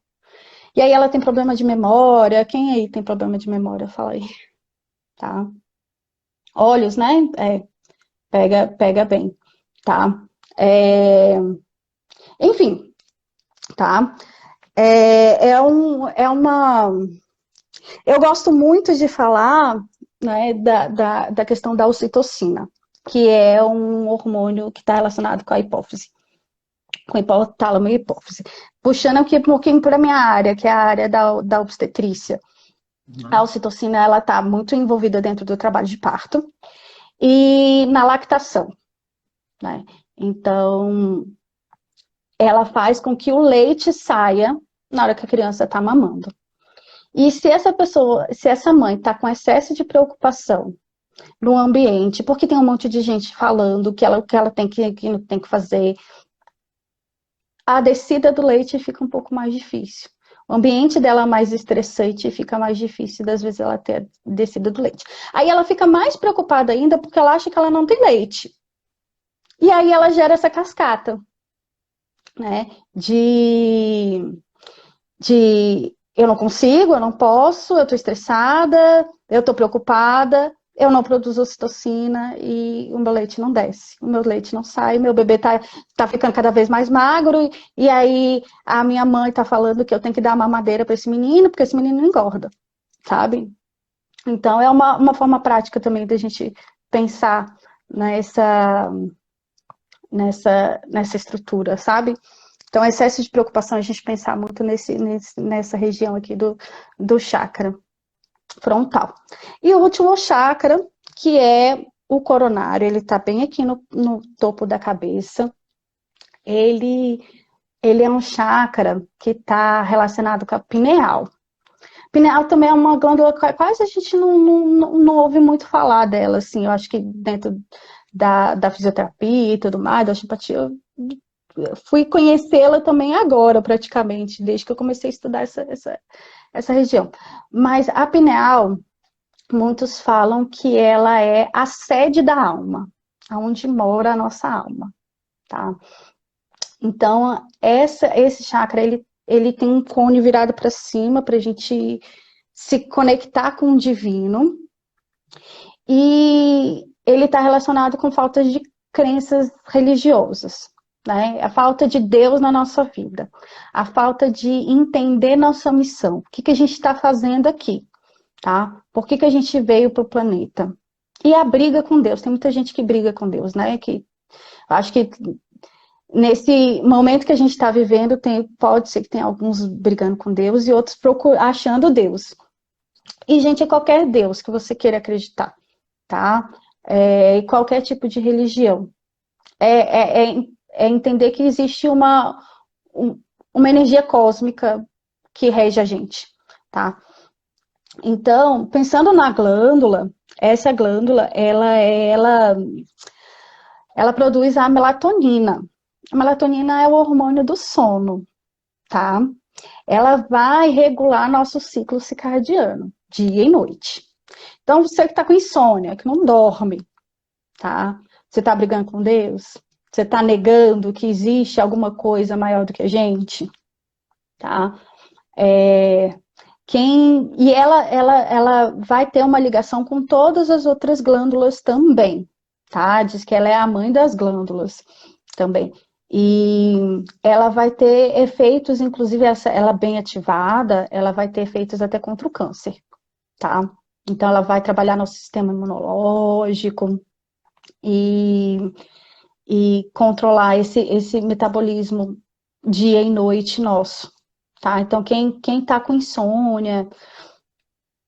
E aí ela tem problema de memória. Quem aí tem problema de memória? Fala aí, tá? Olhos, né? Pega bem, tá? Enfim, tá? Eu gosto muito de falar, né, da questão da ocitocina, que é um hormônio que está relacionado com a hipófise, com hipotálamo e hipófise. Puxando aqui um pouquinho para a minha área, que é a área da obstetrícia. A ocitocina, ela está muito envolvida dentro do trabalho de parto e na lactação, né? Então, ela faz com que o leite saia na hora que a criança está mamando. E se essa mãe está com excesso de preocupação no ambiente, porque tem um monte de gente falando que ela tem que não tem que fazer, a descida do leite fica um pouco mais difícil. O ambiente dela é mais estressante e fica mais difícil, das vezes, ela ter a descida do leite. Aí ela fica mais preocupada ainda porque ela acha que ela não tem leite. E aí ela gera essa cascata, né? De eu não consigo, eu não posso, eu tô estressada, eu tô preocupada, eu não produzo ocitocina e o meu leite não desce, o meu leite não sai, meu bebê tá ficando cada vez mais magro, e aí a minha mãe tá falando que eu tenho que dar mamadeira para esse menino, porque esse menino não engorda, sabe? Então é uma forma prática também da gente pensar nessa estrutura, sabe? Então, excesso de preocupação, a gente pensar muito nessa região aqui do chakra frontal. E o último chakra, que é o coronário, ele está bem aqui no topo da cabeça. Ele é um chakra que está relacionado com a pineal. Pineal também é uma glândula que quase a gente não ouve muito falar dela, assim. Eu acho que dentro da fisioterapia e tudo mais, da osteopatia, eu fui conhecê-la também agora, praticamente, desde que eu comecei a estudar essa região. Mas a pineal, muitos falam que ela é a sede da alma, aonde mora a nossa alma, tá? Então, esse chakra, ele tem um cone virado para cima, para a gente se conectar com o divino, e ele está relacionado com falta de crenças religiosas, né? A falta de Deus na nossa vida, a falta de entender nossa missão, o que a gente está fazendo aqui, tá? Por que a gente veio para o planeta? E a briga com Deus, tem muita gente que briga com Deus, né? Que acho que nesse momento que a gente está vivendo, pode ser que tenha alguns brigando com Deus e outros achando Deus. E, gente, é qualquer Deus que você queira acreditar, tá? E qualquer tipo de religião. É entender que existe uma energia cósmica que rege a gente, tá? Então, pensando na glândula, essa glândula, ela produz a melatonina. A melatonina é o hormônio do sono, tá? Ela vai regular nosso ciclo circadiano, dia e noite. Então, você que tá com insônia, que não dorme, tá? Você tá brigando com Deus? Você está negando que existe alguma coisa maior do que a gente? Tá? E ela vai ter uma ligação com todas as outras glândulas também, tá? Diz que ela é a mãe das glândulas também. E ela vai ter efeitos, inclusive ela bem ativada, ela vai ter efeitos até contra o câncer, tá? Então ela vai trabalhar no sistema imunológico e controlar esse metabolismo dia e noite nosso, tá? Então quem tá com insônia,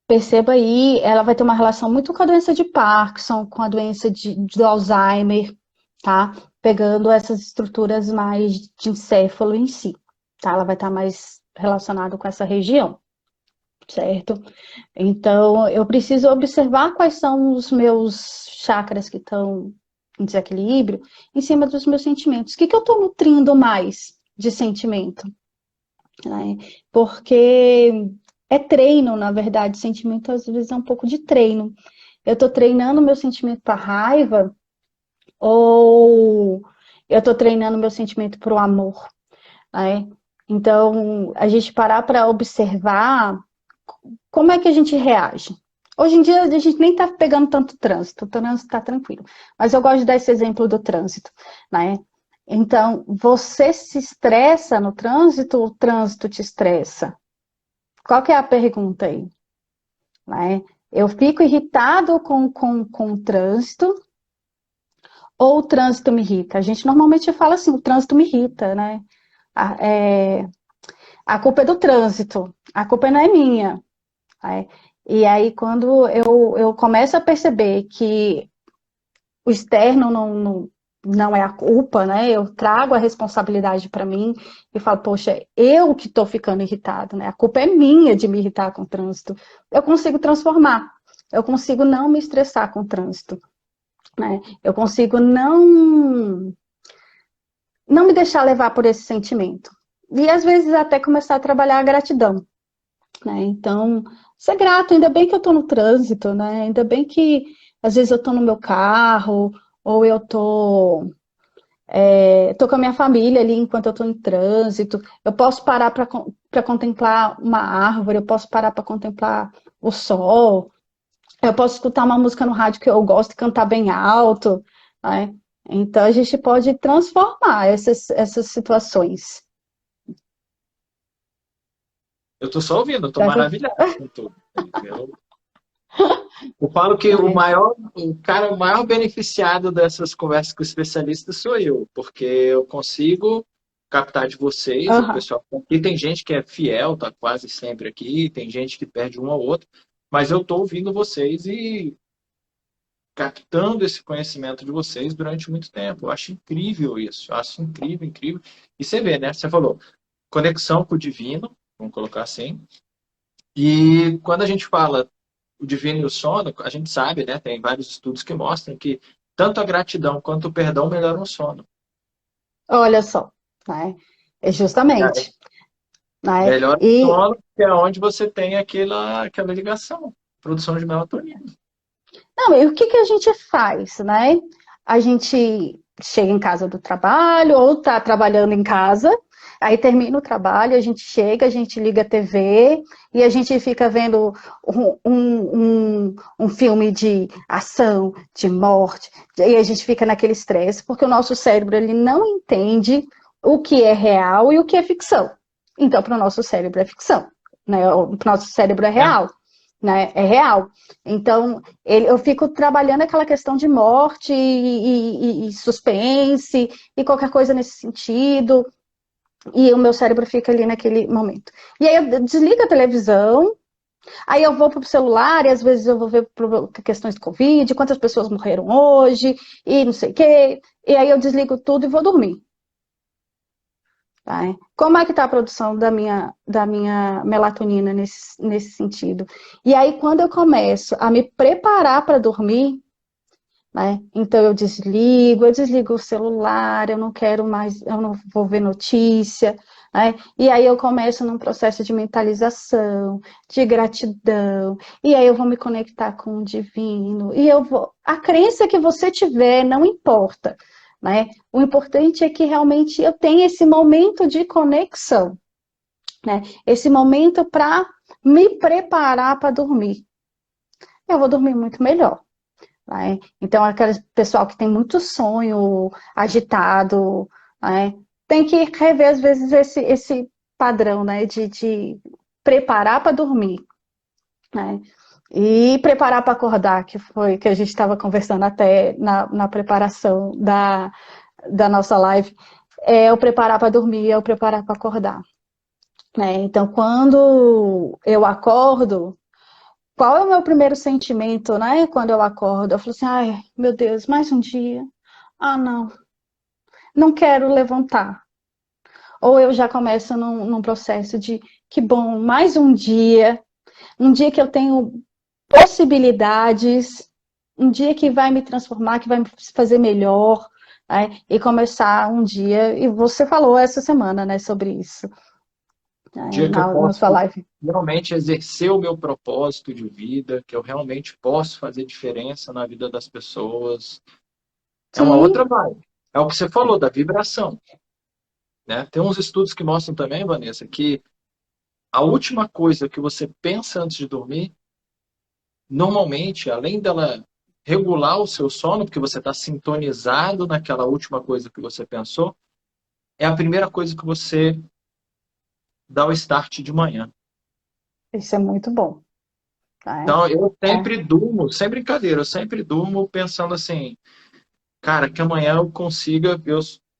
perceba aí, ela vai ter uma relação muito com a doença de Parkinson, com a doença do Alzheimer, tá? Pegando essas estruturas mais de encéfalo em si, tá? Ela vai estar mais relacionada com essa região, certo? Então, eu preciso observar quais são os meus chakras que estão em desequilíbrio em cima dos meus sentimentos. O que eu estou nutrindo mais de sentimento? Né? Porque é treino, na verdade, sentimento às vezes é um pouco de treino. Eu estou treinando meu sentimento para raiva ou eu estou treinando meu sentimento para o amor, né? Então, a gente parar para observar como é que a gente reage. Hoje em dia, a gente nem está pegando tanto trânsito, o trânsito está tranquilo. Mas eu gosto de dar esse exemplo do trânsito, né? Então, você se estressa no trânsito ou o trânsito te estressa? Qual que é a pergunta aí? Né? Eu fico irritado com o trânsito ou o trânsito me irrita? A gente normalmente fala assim, o trânsito me irrita, né? A culpa é do trânsito, a culpa não é minha. Né? E aí, quando eu começo a perceber que o externo não é a culpa, né? Eu trago a responsabilidade para mim e falo, poxa, eu que estou ficando irritado, né? A culpa é minha de me irritar com o trânsito. Eu consigo transformar, eu consigo não me estressar com o trânsito, né? Eu consigo não me deixar levar por esse sentimento. E às vezes até começar a trabalhar a gratidão, né? Então, ser grato, ainda bem que eu estou no trânsito, né? Ainda bem que às vezes eu estou no meu carro, ou eu estou com a minha família ali enquanto eu estou em trânsito. Eu posso parar para contemplar uma árvore, eu posso parar para contemplar o sol, eu posso escutar uma música no rádio que eu gosto e cantar bem alto, né? Então a gente pode transformar essas situações. Eu estou só ouvindo, eu estou maravilhado com tudo. Eu falo que o maior beneficiado dessas conversas com especialistas sou eu, porque eu consigo captar de vocês, o pessoal. E tem gente que é fiel, tá quase sempre aqui, tem gente que perde um ao outro, mas eu estou ouvindo vocês e captando esse conhecimento de vocês durante muito tempo. Eu acho incrível isso, eu acho incrível, incrível. E você vê, né? Você falou conexão com o divino, vamos colocar assim. E quando a gente fala o divino e o sono, a gente sabe, né? Tem vários estudos que mostram que tanto a gratidão quanto o perdão melhoram o sono. Olha só, né? É justamente. Né? Melhora o sono, que é onde você tem aquela ligação, produção de melatonina. Não, e o que a gente faz, né? A gente chega em casa do trabalho, ou está trabalhando em casa, aí termina o trabalho, a gente chega, a gente liga a TV e a gente fica vendo um filme de ação, de morte, e a gente fica naquele estresse, porque o nosso cérebro ele não entende o que é real e o que é ficção. Então, para o nosso cérebro é ficção, né? O nosso cérebro é real. Né? É real. Então, eu fico trabalhando aquela questão de morte e suspense e qualquer coisa nesse sentido, e o meu cérebro fica ali naquele momento. E aí eu desligo a televisão, aí eu vou para o celular, e às vezes eu vou ver questões de Covid, quantas pessoas morreram hoje, e não sei o quê, e aí eu desligo tudo e vou dormir. Tá? Como é que está a produção da minha melatonina nesse sentido? E aí, quando eu começo a me preparar para dormir, né? Então eu desligo o celular, eu não quero mais, eu não vou ver notícia, né? E aí eu começo num processo de mentalização, de gratidão, e aí eu vou me conectar com o divino, e eu vou. A crença que você tiver, não importa. né? O importante é que realmente eu tenha esse momento de conexão, né? Esse momento para me preparar para dormir. Eu vou dormir muito melhor. Né? Então, aquele pessoal que tem muito sonho agitado, né? Tem que rever, às vezes, esse padrão, né? De preparar para dormir, né? E preparar para acordar, que foi que a gente estava conversando até na preparação da nossa live. É o preparar para dormir, é o preparar para acordar. Né? Então, quando eu acordo, qual é o meu primeiro sentimento, né? Quando eu acordo, eu falo assim, ai, meu Deus, mais um dia. Ah, não, não quero levantar. Ou eu já começo num processo de, que bom, mais um dia que eu tenho possibilidades, um dia que vai me transformar, que vai me fazer melhor, né? E começar um dia, e você falou essa semana, né, sobre isso, né, Dia que eu na posso sua live. realmente exercer o meu propósito de vida, que eu realmente posso fazer diferença na vida das pessoas. É uma Sim, outra vibe. É o que você falou da vibração, né? Tem uns estudos que mostram também, Vanessa, que a última coisa que você pensa antes de dormir, normalmente, além dela regular o seu sono, porque você está sintonizado naquela última coisa que você pensou, é a primeira coisa que você dá o start de manhã. isso é muito bom. Tá? Então, eu É, sempre durmo, sem brincadeira, eu sempre durmo pensando assim, cara, que amanhã eu consiga,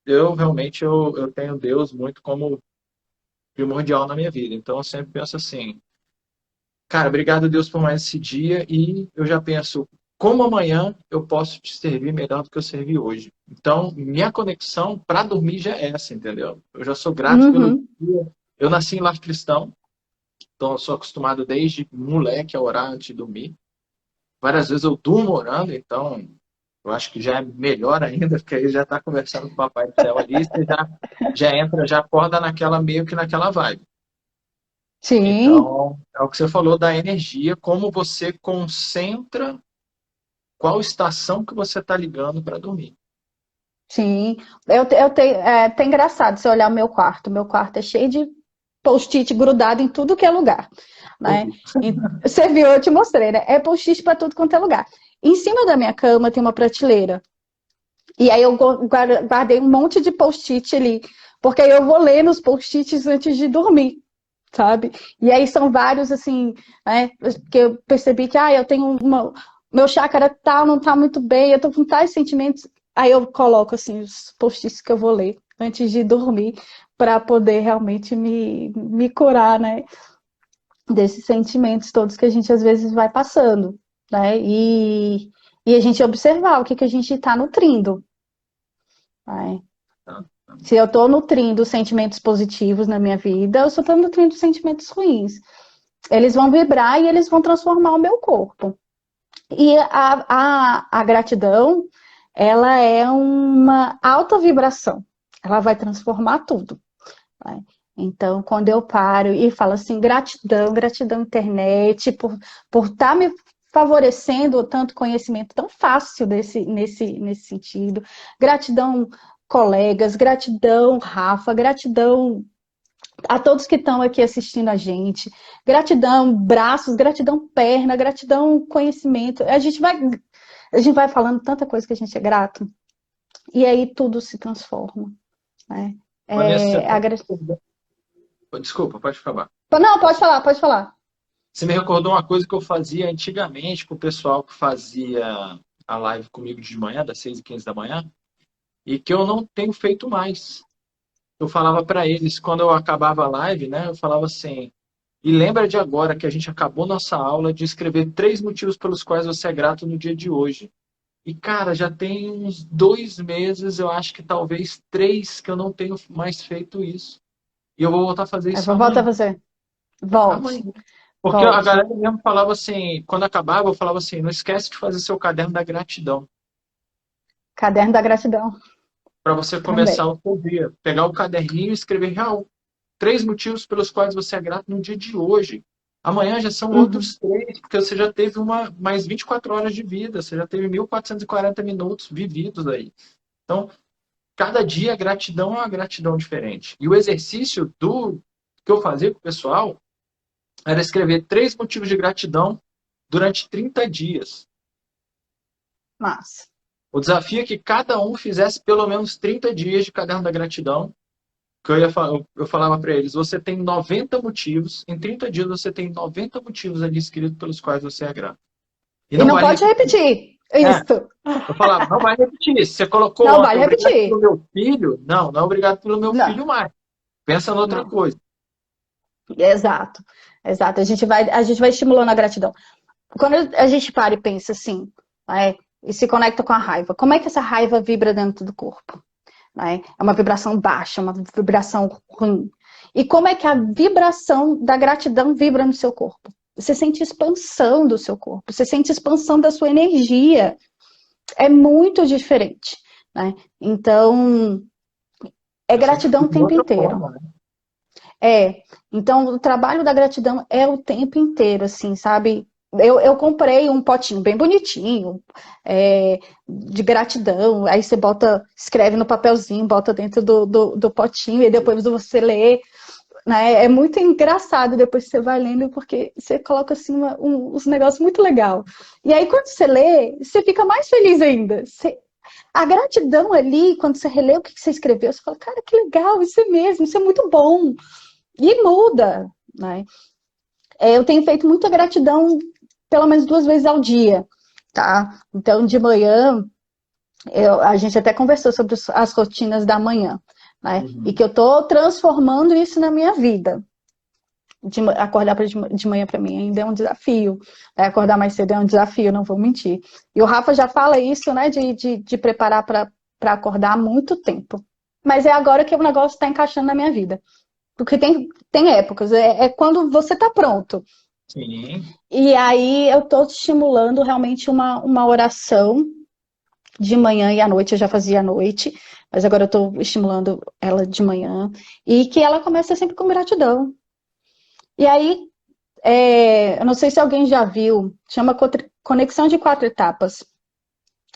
eu realmente eu tenho Deus muito como primordial na minha vida. Então, eu sempre penso assim, cara, obrigado Deus por mais esse dia e eu já penso, como amanhã eu posso te servir melhor do que eu servi hoje. Então, minha conexão para dormir já é essa, entendeu? Eu já sou grato pelo uhum. dia. Eu nasci em lar cristão, então eu sou acostumado desde moleque a orar antes de dormir. Várias vezes eu durmo orando, então eu acho que já é melhor ainda, porque aí já está conversando com o Papai do Céu ali, você já entra, já acorda naquela meio que naquela vibe. Sim, Então, é o que você falou da energia, como você concentra qual estação que você está ligando para dormir. sim. Eu tenho, é engraçado você olhar o meu quarto. Meu quarto é cheio de post-it grudado em tudo que é lugar, Eu né? vi. Você viu, eu te mostrei, né? É post-it para tudo quanto é lugar. Em cima da minha cama tem uma prateleira. E aí eu guardei um monte de post-it ali, porque aí eu vou ler nos post-its antes de dormir, sabe? E aí são vários, assim, né? Que eu percebi que, eu tenho uma. Meu chácara tal não tá muito bem, eu tô com tais sentimentos. Aí eu coloco, assim, os post-its que eu vou ler antes de dormir, para poder realmente me curar, né? Desses sentimentos todos que a gente às vezes vai passando, né? E a gente observar o que a gente está nutrindo, né? Tá? Se eu estou nutrindo sentimentos positivos na minha vida, eu só estou nutrindo sentimentos ruins. Eles vão vibrar e eles vão transformar o meu corpo. E a gratidão, ela é uma alta vibração. Ela vai transformar tudo. Né? Então, quando eu paro e falo assim, gratidão, gratidão internet, por estar me favorecendo tanto conhecimento tão fácil nesse sentido. Gratidão, colegas, gratidão, Rafa, gratidão a todos que estão aqui assistindo a gente. Gratidão, braços, gratidão, perna, gratidão, conhecimento. A gente vai falando tanta coisa que a gente é grato, e aí tudo se transforma. Né? Vanessa, você É, a, desculpa, pode falar. Não, pode falar, pode falar. Você me recordou uma coisa que eu fazia antigamente com o pessoal que fazia a live comigo de manhã, das 6h15 da manhã, e que eu não tenho feito mais. Eu falava para eles, quando eu acabava a live, né, eu falava assim, e lembra de agora que a gente acabou nossa aula de escrever 3 motivos pelos quais você é grato no dia de hoje. E, cara, já tem uns 2 meses, eu acho que talvez 3, que eu não tenho mais feito isso. E eu vou voltar a fazer isso Volta amanhã. a você. Volte, Amanhã. Porque a volte. galera mesmo falava assim, quando acabava, eu falava assim, não esquece de fazer seu caderno da gratidão. Caderno da gratidão Para você também. começar o seu dia. Pegar o caderninho e escrever real. 3 motivos pelos quais você é grato no dia de hoje. Amanhã já são Uhum. outros 3, porque você já teve mais 24 horas de vida, você já teve 1.440 minutos vividos aí. Então, cada dia a gratidão é uma gratidão diferente. E o exercício que eu fazia com o pessoal era escrever 3 motivos de gratidão durante 30 dias. Massa. O desafio é que cada um fizesse pelo menos 30 dias de caderno da gratidão, que eu falava para eles, você tem 90 motivos, em 30 dias você tem 90 motivos ali escritos pelos quais você é grato. E não vale pode repetir. É, Isso. eu falava, não vai repetir. Se você colocou Não ontem, vale obrigado repetir. pelo meu filho, não é obrigado pelo meu Não, filho mais. Pensa em outra não. coisa. Exato. Exato. A gente vai estimulando a gratidão. Quando a gente para e pensa assim, né, e se conecta com a raiva, como é que essa raiva vibra dentro do corpo? Né? É uma vibração baixa, uma vibração ruim. E como é que a vibração da gratidão vibra no seu corpo? Você sente expansão do seu corpo, você sente expansão da sua energia. É muito diferente. Né? Então, é Eu sempre gratidão fui o de tempo outra inteiro. forma, né? Então o trabalho da gratidão é o tempo inteiro, assim, sabe? Eu comprei um potinho bem bonitinho, de gratidão, aí você escreve no papelzinho, bota dentro do potinho, e depois você lê, né? É muito engraçado depois que você vai lendo, porque você coloca assim uns negócios muito legal. E aí quando você lê, você fica mais feliz ainda. A gratidão ali, quando você relê o que você escreveu, você fala, cara, que legal, isso é mesmo, isso é muito bom. E muda, né? Eu tenho feito muita gratidão pelo menos 2 vezes ao dia, tá? Então, de manhã, a gente até conversou sobre as rotinas da manhã, né? E que eu tô transformando isso na minha vida. Acordar de manhã para mim ainda é um desafio. Né? Acordar mais cedo é um desafio, não vou mentir. E o Rafa já fala isso, né? De preparar para acordar há muito tempo. Mas é agora que o negócio está encaixando na minha vida. Porque tem épocas, quando você está pronto. Sim. E aí eu estou estimulando realmente uma oração de manhã e à noite, eu já fazia à noite, mas agora eu estou estimulando ela de manhã. E que ela começa sempre com gratidão. E aí, eu não sei se alguém já viu, chama Conexão de 4 Etapas.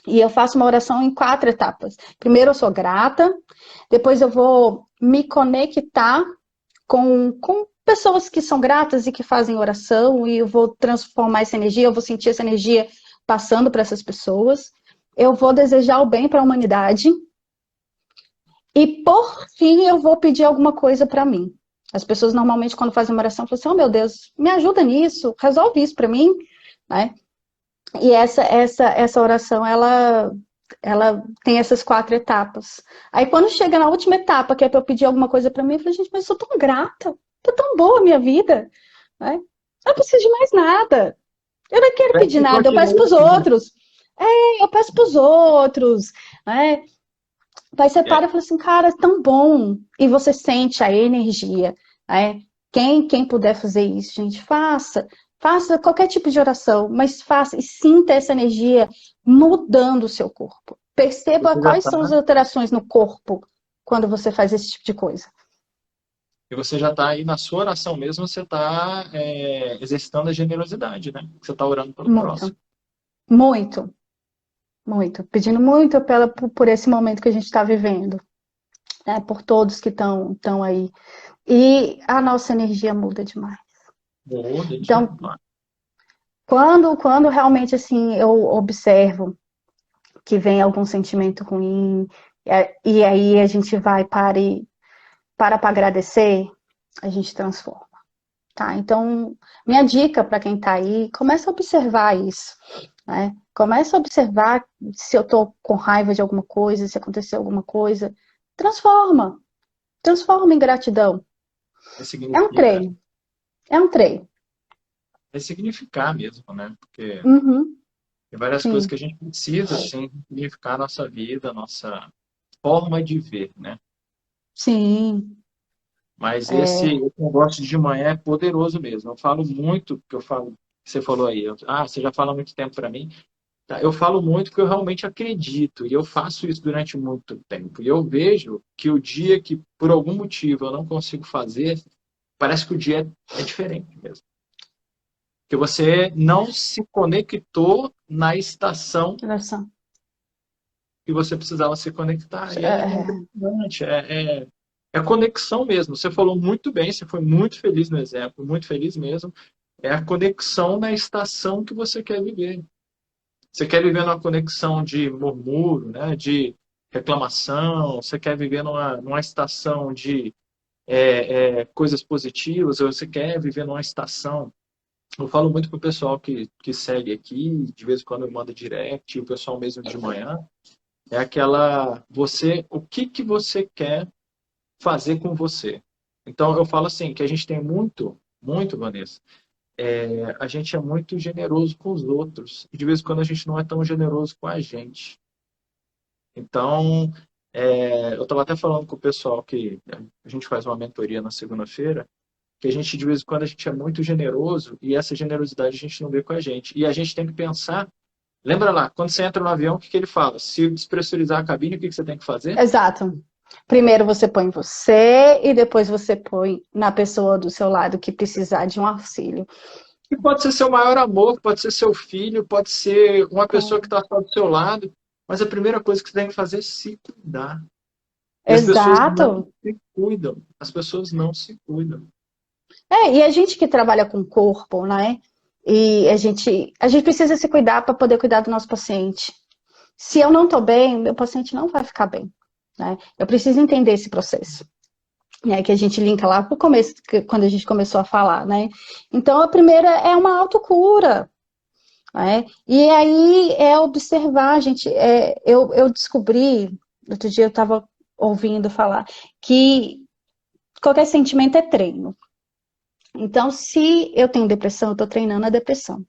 E eu faço uma oração em 4 etapas. Primeiro eu sou grata, depois eu vou me conectar com pessoas que são gratas e que fazem oração, e eu vou transformar essa energia, eu vou sentir essa energia passando para essas pessoas. Eu vou desejar o bem para a humanidade. E, por fim, eu vou pedir alguma coisa para mim. As pessoas, normalmente, quando fazem uma oração, falam assim, oh, meu Deus, me ajuda nisso, resolve isso para mim. Né? E essa oração, ela tem essas 4 etapas. Aí quando chega na última etapa, que é para eu pedir alguma coisa para mim, eu falo, gente, mas eu sou tão grata, tá tão boa a minha vida, né? Eu não preciso de mais nada. Eu não quero pedir E nada, eu peço continua para os assim, né? outros. Eu peço para os outros, né? Aí você para e fala assim, cara, é tão bom. E você sente a energia, né? Quem puder fazer isso, gente, faça. Faça qualquer tipo de oração, mas faça e sinta essa energia mudando o seu corpo. Perceba Você já quais tá, são as alterações no corpo quando você faz esse tipo de coisa. e você já está aí na sua oração mesmo, você está exercitando a generosidade, né? Você está orando pelo Muito, próximo. muito, muito. Pedindo muito por esse momento que a gente está vivendo, né? Por todos que estão aí. E a nossa energia muda demais. Muda Então, demais. quando realmente assim eu observo que vem algum sentimento ruim, e aí a gente vai para agradecer, a gente transforma. Tá? Então, minha dica para quem está aí, começa a observar isso. Né? Começa a observar se eu estou com raiva de alguma coisa, se aconteceu alguma coisa. Transforma. Transforma em gratidão. É um Ressignifica. treino. É um treino. Ressignificar mesmo, né? Porque Uhum, tem várias coisas que sim. a gente precisa, assim, significar a nossa vida, a nossa forma de ver, né? Sim. Mas É, esse negócio de manhã é poderoso mesmo. Eu falo muito, que eu falo, você falou aí, você já fala há muito tempo para mim. Tá? Eu falo muito porque eu realmente acredito, e eu faço isso durante muito tempo. E eu vejo que o dia que, por algum motivo, eu não consigo fazer, parece que o dia é diferente mesmo. Que você não se conectou na estação oração. que você precisava se conectar. E é É, impressionante, é conexão mesmo. Você falou muito bem, você foi muito feliz no exemplo, muito feliz mesmo. É a conexão na estação que você quer viver. Você quer viver numa conexão de murmúrio, né, de reclamação, você quer viver numa estação de coisas positivas, ou você quer viver numa estação. Eu falo muito pro pessoal que segue aqui, de vez em quando eu mando direct, e o pessoal mesmo de manhã, é aquela, o que que você quer fazer com você? Então eu falo assim, que a gente tem muito, Vanessa, a gente é muito generoso com os outros, e de vez em quando a gente não é tão generoso com a gente. Então, eu estava até falando com o pessoal que a gente faz uma mentoria na segunda-feira, que a gente, de vez em quando, a gente é muito generoso e essa generosidade a gente não vê com a gente. E a gente tem que pensar, lembra lá, quando você entra no avião, o que que ele fala? Se despressurizar a cabine, o que que você tem que fazer? exato. Primeiro você põe você e depois você põe na pessoa do seu lado que precisar de um auxílio. E pode ser seu maior amor, pode ser seu filho, pode ser uma pessoa que está só do seu lado, mas a primeira coisa que você tem que fazer é se cuidar. E as pessoas não Exato. se cuidam. As pessoas não se cuidam. E a gente que trabalha com o corpo, né? E a gente precisa se cuidar para poder cuidar do nosso paciente. Se eu não estou bem, meu paciente não vai ficar bem, né? Eu preciso entender esse processo, né? Que a gente linka lá para o começo, quando a gente começou a falar, né? Então, a primeira é uma autocura, né? E aí é observar, gente. Eu descobri, outro dia eu estava ouvindo falar, que qualquer sentimento é treino. Então, se eu tenho depressão, eu estou treinando a depressão.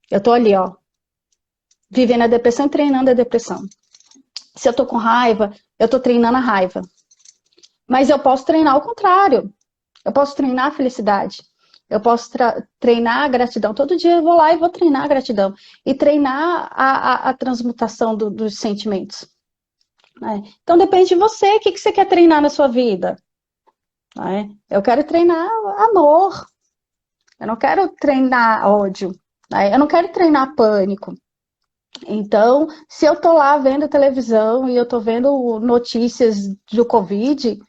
Eu estou ali, ó, vivendo a depressão e treinando a depressão. Se eu estou com raiva, eu estou treinando a raiva. Mas eu posso treinar o contrário. Eu posso treinar a felicidade. Eu posso treinar a gratidão. Todo dia eu vou lá e vou treinar a gratidão. E treinar a transmutação dos sentimentos. Né? Então, depende de você. O que você quer treinar na sua vida? Né? Eu quero treinar amor. Eu não quero treinar ódio, né? Eu não quero treinar pânico. Então, se eu tô lá vendo televisão e eu tô vendo notícias do Covid,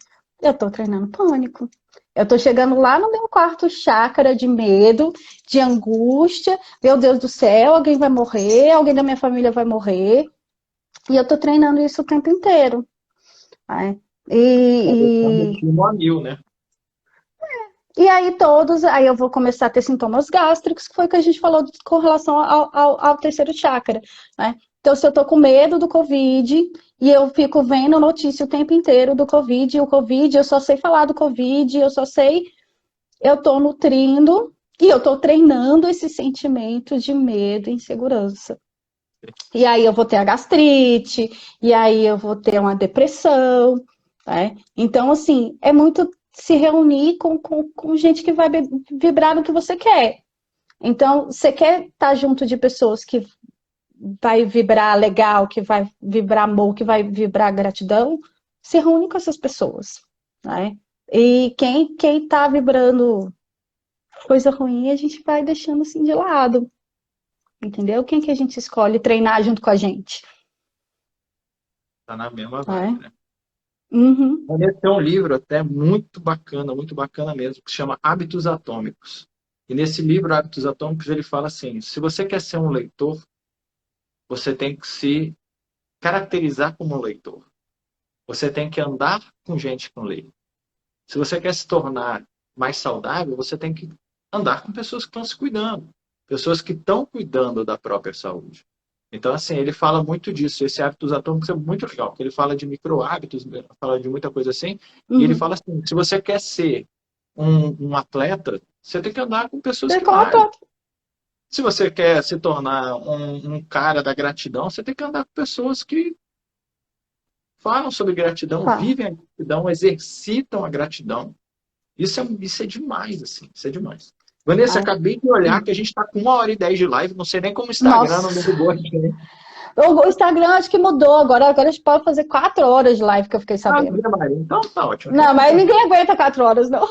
eu tô treinando pânico. Eu tô chegando lá no meu quarto chácara de medo, de angústia. Meu Deus do céu, alguém vai morrer, alguém da minha família vai morrer. E eu tô treinando isso o tempo inteiro. Né? No a mil, né? E aí eu vou começar a ter sintomas gástricos, que foi o que a gente falou com relação ao terceiro chakra, né? Então, se eu tô com medo do Covid e eu fico vendo notícia o tempo inteiro do Covid, eu só sei falar do Covid, eu tô nutrindo e eu tô treinando esse sentimento de medo e insegurança. E aí eu vou ter a gastrite, e aí eu vou ter uma depressão, né? Então, assim, é muito se reunir com gente que vai vibrar no que você quer. Então, você quer estar junto de pessoas que vai vibrar legal, que vai vibrar amor, que vai vibrar gratidão, se reúne com essas pessoas, né? E quem tá vibrando coisa ruim, a gente vai deixando assim de lado, entendeu? Quem que a gente escolhe treinar junto com a gente? Tá na mesma Né? vibe, né? Uhum. Tem um livro até muito bacana mesmo, que se chama Hábitos Atômicos. E nesse livro, Hábitos Atômicos, ele fala assim, se você quer ser um leitor, você tem que se caracterizar como um leitor. Você tem que andar com gente que lê. Se você quer se tornar mais saudável, você tem que andar com pessoas que estão se cuidando. Pessoas que estão cuidando da própria saúde. Então, assim, ele fala muito disso. Esse hábitos atômicos é muito legal, porque ele fala de micro-hábitos, fala de muita coisa assim. E ele Uhum. fala assim, se você quer ser um atleta, você tem que andar com pessoas Você que malham. conta. Se você quer se tornar um cara da gratidão, você tem que andar com pessoas que falam sobre gratidão, Tá. vivem a gratidão, exercitam a gratidão. Isso é demais, assim, isso é demais. Vanessa, Tá. acabei de olhar que a gente está com 1h10 de live, não sei nem como o Instagram não Nossa. derrubou a gente. O Instagram acho que mudou agora. Agora a gente pode fazer 4 horas de live, que eu fiquei Ah, sabendo. Maria, então tá ótimo. Então, Não, tá mas tranquilo. ninguém aguenta 4 horas, não.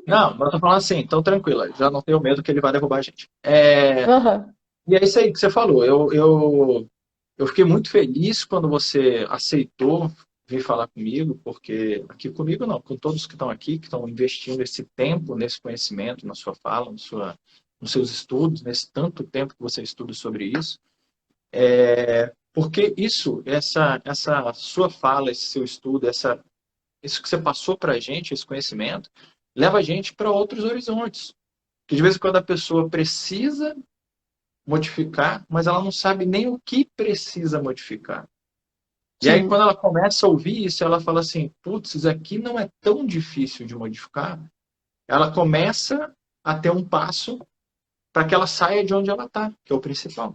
Não, mas eu tô falando assim, então tranquila, já não tenho medo que ele vai derrubar a gente. Uhum. E é isso aí que você falou. Eu Eu fiquei muito feliz quando você aceitou vir falar comigo, porque aqui comigo não, com todos que estão aqui, que estão investindo esse tempo nesse conhecimento, na sua fala, nos seus estudos, nesse tanto tempo que você estuda sobre isso. Porque essa sua fala, esse seu estudo, isso que você passou para a gente, esse conhecimento, leva a gente para outros horizontes. Que de vez em quando a pessoa precisa modificar, mas ela não sabe nem o que precisa modificar. E aí, Sim. quando ela começa a ouvir isso, ela fala assim, putz, isso aqui não é tão difícil de modificar. Ela começa a ter um passo para que ela saia de onde ela está, que é o principal.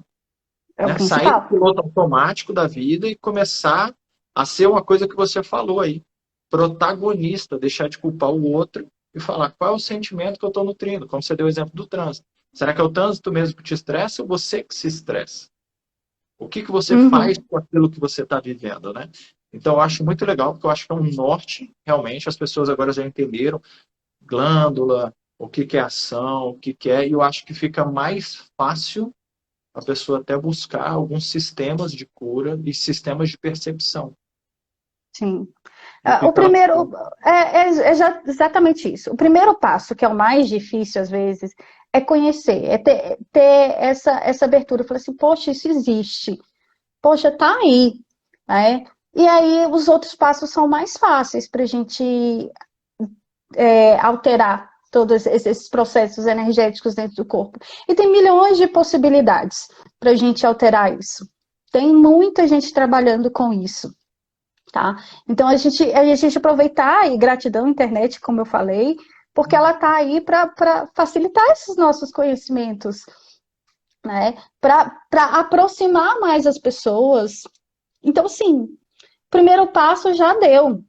É o Né? Sair do principal. piloto automático da vida e começar a ser uma coisa que você falou aí. Protagonista, deixar de culpar o outro e falar qual é o sentimento que eu estou nutrindo, como você deu o exemplo do trânsito. Será que é o trânsito mesmo que te estressa ou você que se estressa? O que você faz Uhum. com aquilo que você está vivendo, né? Então, eu acho muito legal, porque eu acho que é um norte, realmente, as pessoas agora já entenderam glândula, o que é ação, o que é, e eu acho que fica mais fácil a pessoa até buscar alguns sistemas de cura e sistemas de percepção Sim. do O que ela primeiro tem. exatamente isso. O primeiro passo, que é o mais difícil às vezes, é conhecer, é ter essa abertura. Falar assim, poxa, isso existe. Poxa, tá aí. Né? E aí os outros passos são mais fáceis para a gente alterar todos esses processos energéticos dentro do corpo. E tem milhões de possibilidades para a gente alterar isso. Tem muita gente trabalhando com isso. Tá? Então, a gente aproveitar, e gratidão à internet, como eu falei, porque ela está aí para facilitar esses nossos conhecimentos, né? Para aproximar mais as pessoas. Então, sim, o primeiro passo já deu,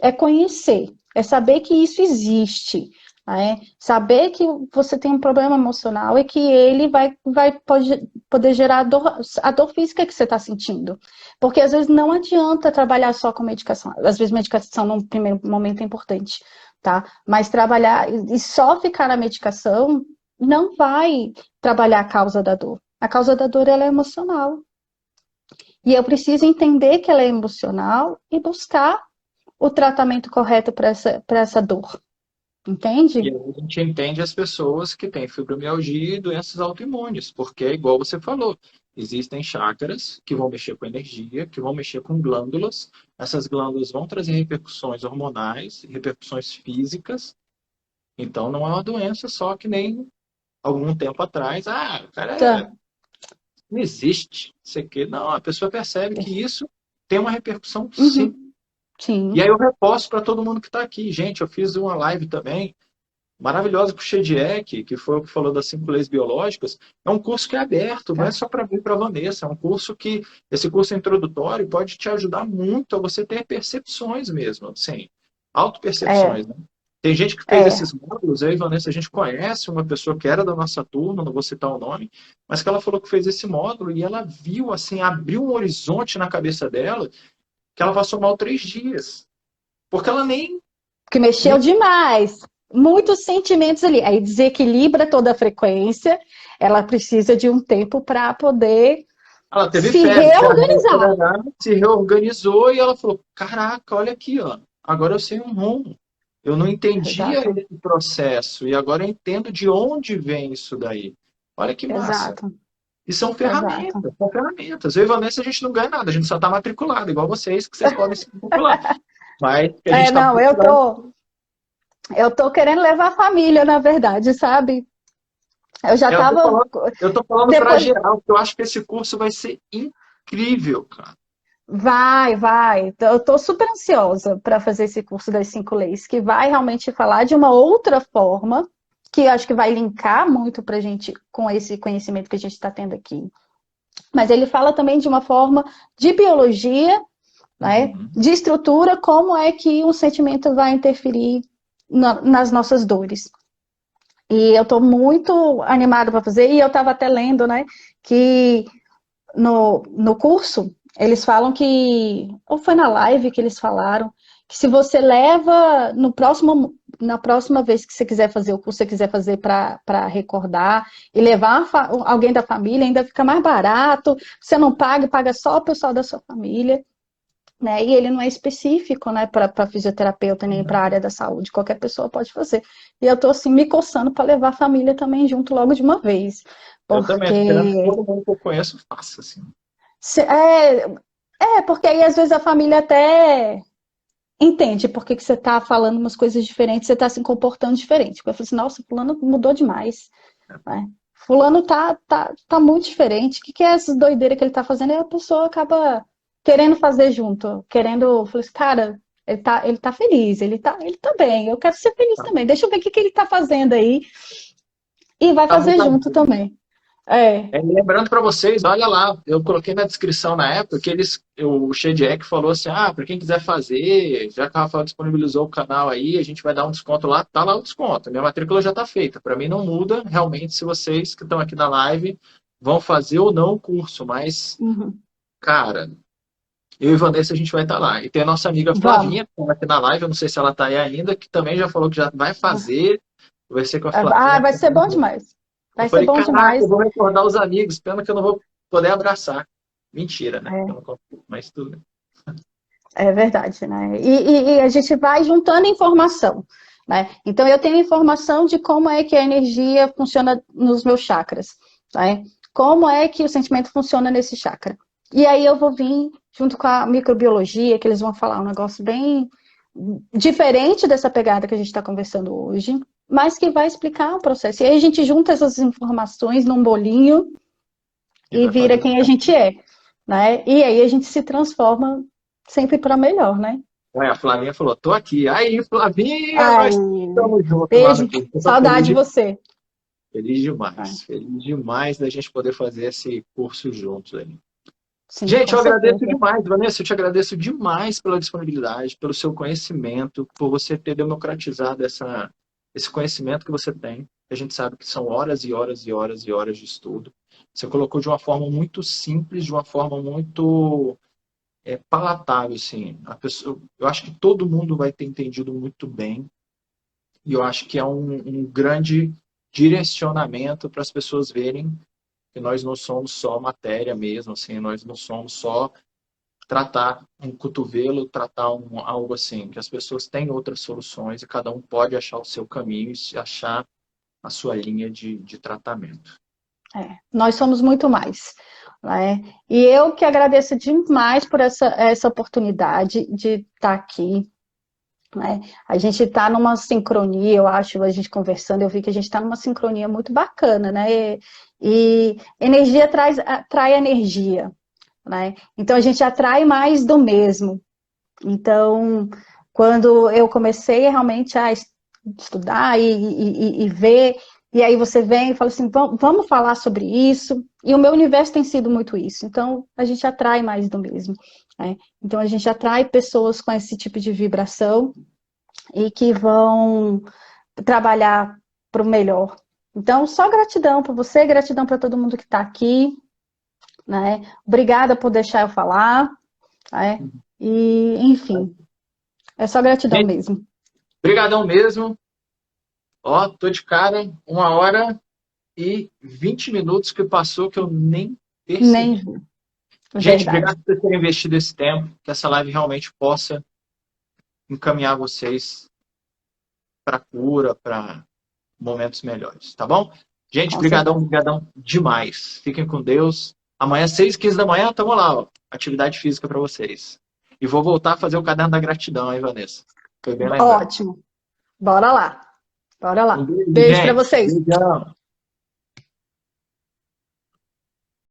é conhecer, é saber que isso existe, né? Saber que você tem um problema emocional e que ele pode poder gerar a dor física que você está sentindo. Porque às vezes não adianta trabalhar só com medicação. Às vezes medicação no primeiro momento é importante, tá? Mas trabalhar e só ficar na medicação não vai trabalhar a causa da dor. A causa da dor ela é emocional. E eu preciso entender que ela é emocional e buscar o tratamento correto para essa dor. E Entende? aí a gente entende as pessoas que têm fibromialgia e doenças autoimunes, porque é igual você falou, existem chakras que vão mexer com energia, que vão mexer com glândulas, essas glândulas vão trazer repercussões hormonais, repercussões físicas, então não é uma doença só que nem algum tempo atrás, o cara Tá. não existe, sei que não, a pessoa percebe que isso tem uma repercussão sim. Uhum. E Sim. aí eu reposto para todo mundo que está aqui. Gente, eu fiz uma live também maravilhosa com o Shediek, que foi o que falou das 5 leis biológicas. É um curso que é aberto, não é Tá. só para mim e para a Vanessa. É um curso que, esse curso introdutório pode te ajudar muito a você ter percepções mesmo, assim, É, autopercepções, né? Tem gente que fez é, esses módulos, eu e Vanessa, a gente conhece uma pessoa que era da nossa turma, não vou citar o nome, mas que ela falou que fez esse módulo e ela viu, assim, abriu um horizonte na cabeça dela que ela passou mal 3 dias. Porque ela que mexeu nem demais. Muitos sentimentos ali. Aí desequilibra toda a frequência. Ela precisa de um tempo para poder ela teve se febre, reorganizar. se reorganizou e ela falou: Caraca, olha aqui, ó, agora eu sei um rumo. Eu não entendia Exato, esse processo e agora eu entendo de onde vem isso daí. Olha que massa. exato, E são exato. ferramentas, são ferramentas. Eu e Vanessa, a gente não ganha nada, a gente só está matriculado, igual vocês, que vocês podem se matricular. Mas que a gente está Não, procurando. eu tô querendo levar a família, na verdade, sabe? Eu já Eu tô tava, falando, eu tô falando para depois, geral, porque eu acho que esse curso vai ser incrível, cara. vai. Eu tô super ansiosa para fazer esse curso das 5 leis, que vai realmente falar de uma outra forma, que eu acho que vai linkar muito pra gente com esse conhecimento que a gente está tendo aqui. Mas ele fala também de uma forma de biologia, né, Uhum. de estrutura, como é que um sentimento vai interferir nas nossas dores. E eu estou muito animada para fazer, e eu estava até lendo, né, que no curso eles falam que, ou foi na live que eles falaram, que se você leva na próxima vez que você quiser fazer o que você quiser fazer para recordar e levar alguém da família, ainda fica mais barato, você não paga, paga só o pessoal da sua família, né? E ele não é específico, né, para fisioterapeuta nem para a área da saúde, qualquer pessoa pode fazer. E eu tô assim me coçando para levar a família também junto logo de uma vez, Eu também, tô querendo que porque todo mundo que eu conheço faça, assim. é, porque aí às vezes a família até entende por que que você tá falando umas coisas diferentes, você tá se comportando diferente. Eu falo assim, nossa, fulano mudou demais, né? Fulano tá muito diferente. O que que é essa doideira que ele tá fazendo? E a pessoa acaba querendo fazer junto, querendo, fala assim, cara, ele tá feliz, ele tá bem, eu quero ser feliz Tá, também. Deixa eu ver o que que ele tá fazendo aí e vai tá fazer muito junto também. É. lembrando para vocês, olha lá, eu coloquei na descrição na época que o Shediac falou assim, para quem quiser fazer, já que a Rafael disponibilizou o canal aí, a gente vai dar um desconto lá, tá lá o desconto, minha matrícula já tá feita, para mim não muda realmente se vocês que estão aqui na live vão fazer ou não o curso, mas, Uhum. cara, eu e Vanessa a gente vai estar lá. E tem a nossa amiga Vamos. Flavinha, que está aqui na live, eu não sei se ela está aí ainda, que também já falou que já vai fazer, vai ser com a Ah, Flavinha. vai ser bom demais. Eu Vai ser falei, bom caraca, eu demais. vou recordar os amigos, pena que eu não vou poder abraçar. Mentira, né? Eu É. não consigo, mas tudo bem. É verdade, né? E a gente vai juntando informação, né? Então, eu tenho informação de como é que a energia funciona nos meus chakras, né? Como é que o sentimento funciona nesse chakra. E aí eu vou vir junto com a microbiologia, que eles vão falar um negócio bem diferente dessa pegada que a gente está conversando hoje, mas que vai explicar o processo. E aí a gente junta essas informações num bolinho E e vai vira fazendo. quem a gente é, né? E aí a gente se transforma sempre para melhor, né? Aí a Flavinha falou, tô aqui. Aí, Flavinha, Ai, nós estamos juntos lá no beijo, curso. Eu tô saudade de você. feliz Ai, demais. Feliz demais da gente poder fazer esse curso juntos aí. sim, Gente, com eu agradeço certeza. demais, Vanessa, eu te agradeço demais pela disponibilidade, pelo seu conhecimento, por você ter democratizado esse conhecimento que você tem. A gente sabe que são horas e horas e horas e horas de estudo. Você colocou de uma forma muito simples, de uma forma muito palatável, assim. Eu acho que todo mundo vai ter entendido muito bem, e eu acho que é um grande direcionamento para as pessoas verem que nós não somos só matéria mesmo, assim, nós não somos só tratar um cotovelo, tratar algo assim, que as pessoas têm outras soluções e cada um pode achar o seu caminho e achar a sua linha de tratamento. É, nós somos muito mais, né? E eu que agradeço demais por essa oportunidade de estar aqui, né? A gente está numa sincronia, eu acho, a gente conversando, eu vi que a gente está numa sincronia muito bacana, né? E energia atrai energia, né? Então a gente atrai mais do mesmo. Então, quando eu comecei realmente a estudar e ver, e aí você vem e fala assim, vamos falar sobre isso, e o meu universo tem sido muito isso, então a gente atrai mais do mesmo, né? Então a gente atrai pessoas com esse tipo de vibração e que vão trabalhar para o melhor. Então, só gratidão para você, gratidão para todo mundo que está aqui, né? Obrigada por deixar eu falar, né? E, enfim, é só gratidão Gente, mesmo. brigadão mesmo. Ó, tô de cara, 1 hora e 20 minutos que passou que eu nem Nem percebi. Gente, verdade. obrigado por terem investido esse tempo, que essa live realmente possa encaminhar vocês para cura, para momentos melhores, tá bom? Gente, Com brigadão, certeza. brigadão demais. Fiquem com Deus. Amanhã, 6h15 da manhã, tamo lá, ó. Atividade física para vocês. E vou voltar a fazer o caderno da gratidão, hein, Vanessa? Foi bem lembrado. Ótimo. Bora lá. Bora Um lá. beijo, Beijo para gente. vocês. Beijão.